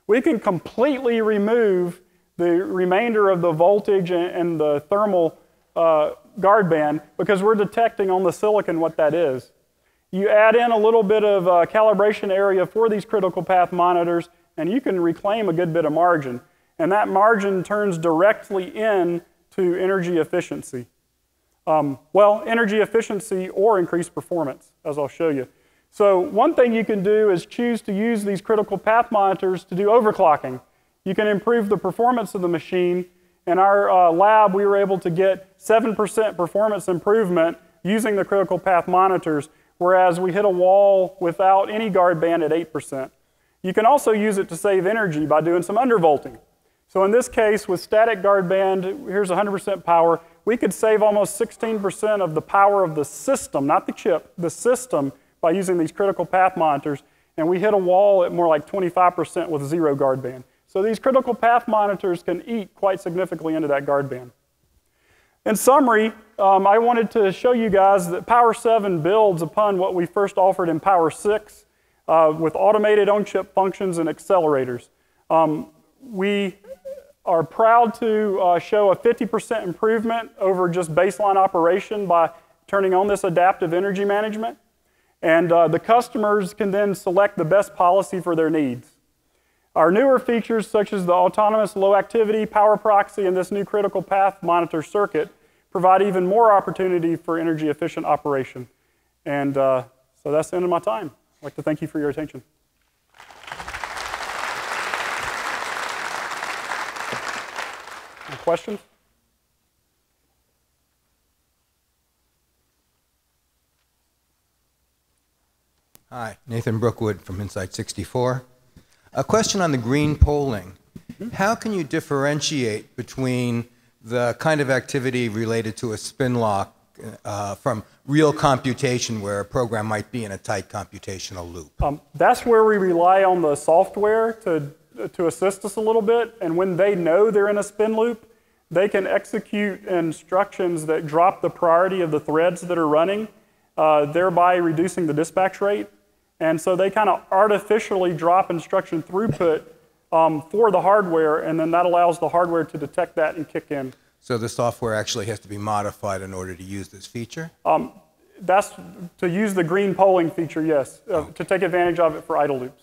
We can completely remove the remainder of the voltage and the thermal guard band because we're detecting on the silicon what that is. You add in a little bit of calibration area for these critical path monitors and you can reclaim a good bit of margin. And that margin turns directly into energy efficiency. Well, energy efficiency or increased performance, as I'll show you. So one thing you can do is choose to use these critical path monitors to do overclocking. You can improve the performance of the machine. In our lab, we were able to get 7% performance improvement using the critical path monitors, whereas we hit a wall without any guard band at 8%. You can also use it to save energy by doing some undervolting. So in this case, with static guard band, here's 100% power, we could save almost 16% of the power of the system, not the chip, the system, by using these critical path monitors, and we hit a wall at more like 25% with zero guard band. So these critical path monitors can eat quite significantly into that guard band. In summary, I wanted to show you guys that Power 7 builds upon what we first offered in Power 6 with automated on-chip functions and accelerators. We are proud to show a 50% improvement over just baseline operation by turning on this adaptive energy management. And the customers can then select the best policy for their needs. Our newer features, such as the autonomous low activity, power proxy, and this new critical path monitor circuit, provide even more opportunity for energy efficient operation. And so that's the end of my time. I'd like to thank you for your attention. Any questions? Hi, Nathan Brookwood from Insight 64. A question on the green polling. How can you differentiate between the kind of activity related to a spin lock from real computation where a program might be in a tight computational loop? That's where we rely on the software to assist us a little bit. And when they know they're in a spin loop, they can execute instructions that drop the priority of the threads that are running, thereby reducing the dispatch rate. And so they kind of artificially drop instruction throughput for the hardware, and then that allows the hardware to detect that and kick in. So the software actually has to be modified in order to use this feature? That's to use the green polling feature, yes, to take advantage of it for idle loops.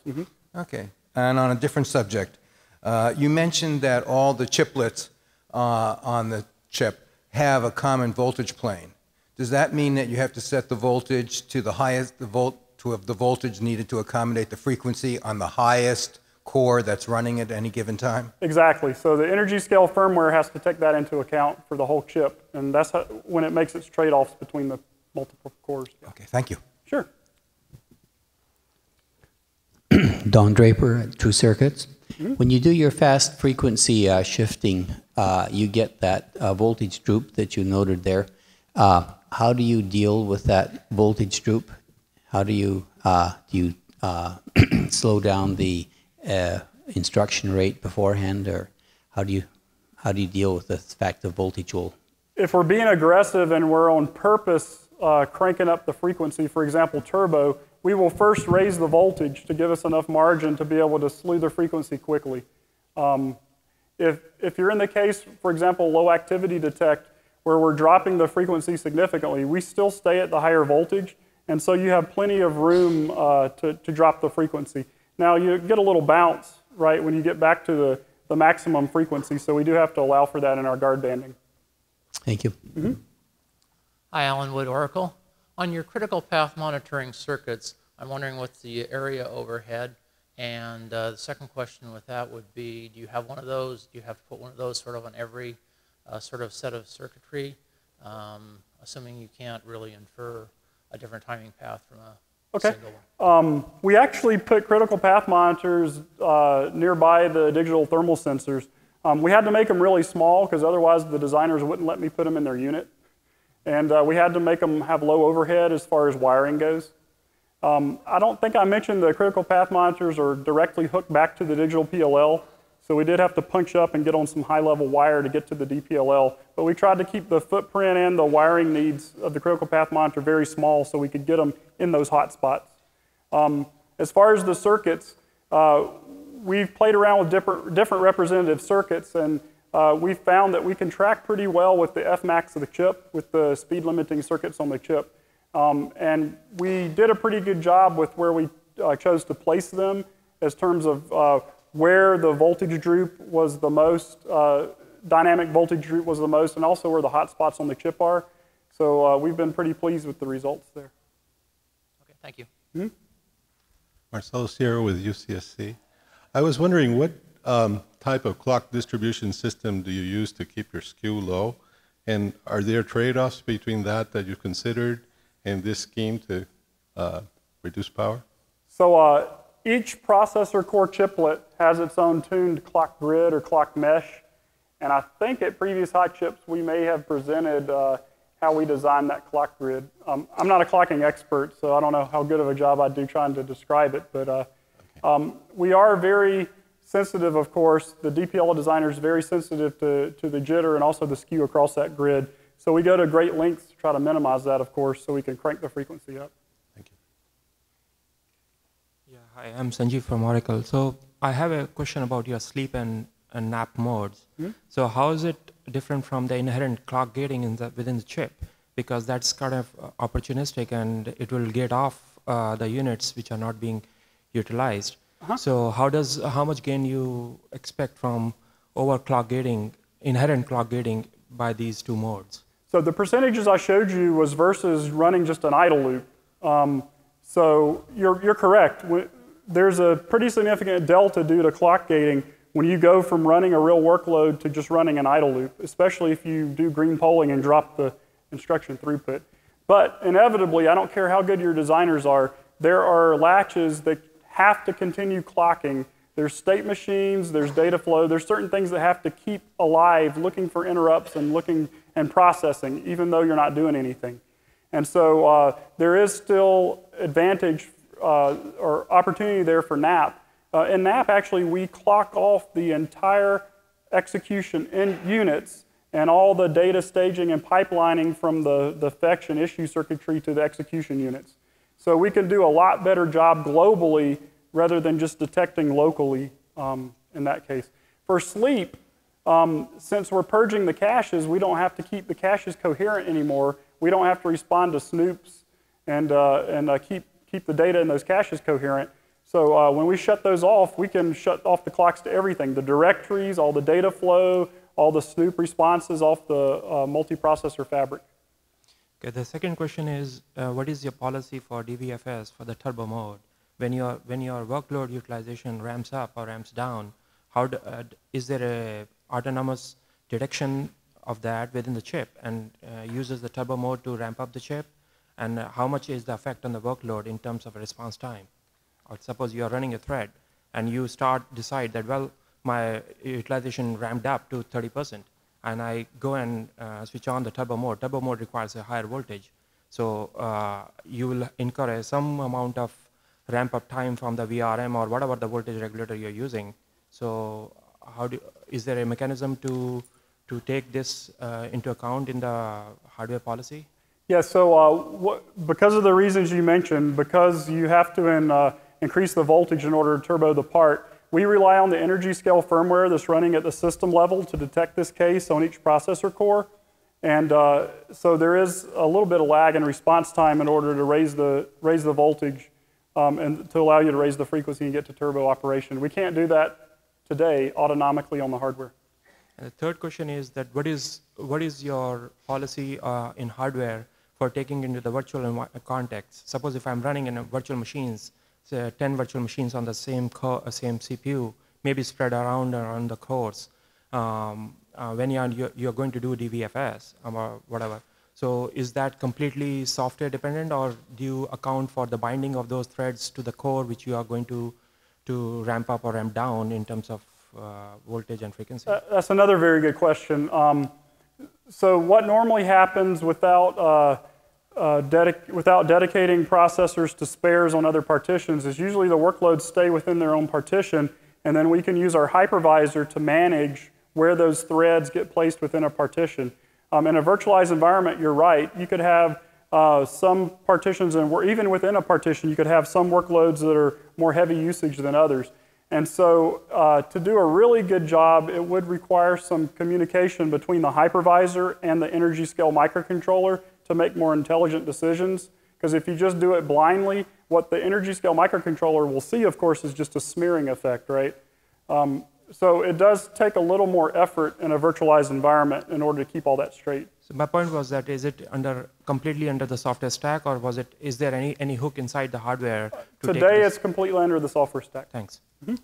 Okay. And on a different subject, you mentioned that all the chiplets on the chip have a common voltage plane. Does that mean that you have to set the voltage to the highest, the voltage needed to accommodate the frequency on the highest core that's running at any given time? Exactly. So the energy scale firmware has to take that into account for the whole chip, and that's when it makes its trade-offs between the multiple cores. Okay, thank you. Sure. Don Draper, True Circuits. When you do your fast frequency shifting, you get that voltage droop that you noted there. How do you deal with that voltage droop? How do you slow down the instruction rate beforehand, or how do you deal with the fact the voltage will? If we're being aggressive and we're on purpose cranking up the frequency, for example, turbo, we will first raise the voltage to give us enough margin to be able to slew the frequency quickly. If you're in the case, for example, low activity detect, where we're dropping the frequency significantly, we still stay at the higher voltage, and so you have plenty of room to drop the frequency. Now, you get a little bounce, right, when you get back to the maximum frequency, so we do have to allow for that in our guard banding. Thank you. Hi, Alan Wood, Oracle. On your critical path monitoring circuits, I'm wondering what's the area overhead? And the second question with that would be, do you have one of those? Do you have to put one of those sort of on every sort of set of circuitry, assuming you can't really infer a different timing path from a single one? We actually put critical path monitors nearby the digital thermal sensors. We had to make them really small because otherwise the designers wouldn't let me put them in their unit. And we had to make them have low overhead as far as wiring goes. I don't think I mentioned the critical path monitors are directly hooked back to the digital PLL. So we did have to punch up and get on some high-level wire to get to the DPLL. But we tried to keep the footprint and the wiring needs of the critical path monitor very small so we could get them in those hot spots. As far as the circuits, we've played around with different representative circuits, and we found that we can track pretty well with the Fmax of the chip, with the speed limiting circuits on the chip. And we did a pretty good job with where we chose to place them as terms of where the voltage droop was the most, dynamic voltage droop was the most, and also where the hot spots on the chip are. So we've been pretty pleased with the results there. Okay, thank you. Marcelo Sierra with UCSC. I was wondering what type of clock distribution system do you use to keep your skew low? And are there trade-offs between that you considered in this scheme to reduce power? So each processor core chiplet has its own tuned clock grid or clock mesh. And I think at previous hot chips we may have presented how we designed that clock grid. I'm not a clocking expert, so I don't know how good of a job I do trying to describe it. But we are very sensitive, of course. The DPL designer is very sensitive to the jitter and also the skew across that grid. So we go to great lengths to try to minimize that, of course, so we can crank the frequency up. Thank you. Yeah, hi, I'm Sanjeev from Oracle. So I have a question about your sleep and nap modes. So how is it different from the inherent clock gating within the chip? Because that's kind of opportunistic and it will get off the units which are not being utilized. So how much gain you expect from overclock gating, inherent clock gating by these two modes? So the percentages I showed you was versus running just an idle loop. So you're correct. There's a pretty significant delta due to clock gating when you go from running a real workload to just running an idle loop, especially if you do green polling and drop the instruction throughput. But inevitably, I don't care how good your designers are, there are latches that have to continue clocking. There's state machines, there's data flow, there's certain things that have to keep alive, looking for interrupts and looking and processing, even though you're not doing anything. And so there is still advantage or opportunity there for NAP. In NAP, actually, we clock off the entire execution in units and all the data staging and pipelining from the fetch and issue circuitry to the execution units. So we can do a lot better job globally rather than just detecting locally in that case. For sleep, since we're purging the caches, we don't have to keep the caches coherent anymore. We don't have to respond to snoops and keep the data in those caches coherent. So when we shut those off, we can shut off the clocks to everything, the directories, all the data flow, all the snoop responses off the multiprocessor fabric. Okay, the second question is, what is your policy for DVFS for the turbo mode? When your workload utilization ramps up or ramps down, is there a autonomous detection of that within the chip and uses the turbo mode to ramp up the chip? And how much is the effect on the workload in terms of response time? Or suppose you are running a thread and you decide that, well, my utilization ramped up to 30%, and I go and switch on the turbo mode. Turbo mode requires a higher voltage. So you will incur some amount of ramp up time from the VRM or whatever the voltage regulator you're using. So is there a mechanism to take this into account in the hardware policy? Yeah, so because of the reasons you mentioned, because you have to increase the voltage in order to turbo the part, we rely on the energy scale firmware that's running at the system level to detect this case on each processor core. And so there is a little bit of lag in response time in order to raise the voltage and to allow you to raise the frequency and get to turbo operation. We can't do that today autonomically on the hardware. And the third question is that what is your policy in hardware for taking into the virtual context? Suppose if I'm running in a virtual machines, say 10 virtual machines on the same CPU, maybe spread around the cores, when you're going to do DVFS or whatever. So is that completely software dependent, or do you account for the binding of those threads to the core which you are going to ramp up or ramp down in terms of voltage and frequency? That's another very good question. So what normally happens without dedicating processors to spares on other partitions is usually the workloads stay within their own partition, and then we can use our hypervisor to manage where those threads get placed within a partition. In a virtualized environment, you're right, you could have some partitions, and even within a partition, you could have some workloads that are more heavy usage than others. And so to do a really good job, it would require some communication between the hypervisor and the energy scale microcontroller to make more intelligent decisions. Because if you just do it blindly, what the energy scale microcontroller will see, of course, is just a smearing effect, right? So it does take a little more effort in a virtualized environment in order to keep all that straight. So my point was that, is it completely under the software stack, or is there any hook inside the hardware? Today it's completely under the software stack. Thanks. Mm-hmm.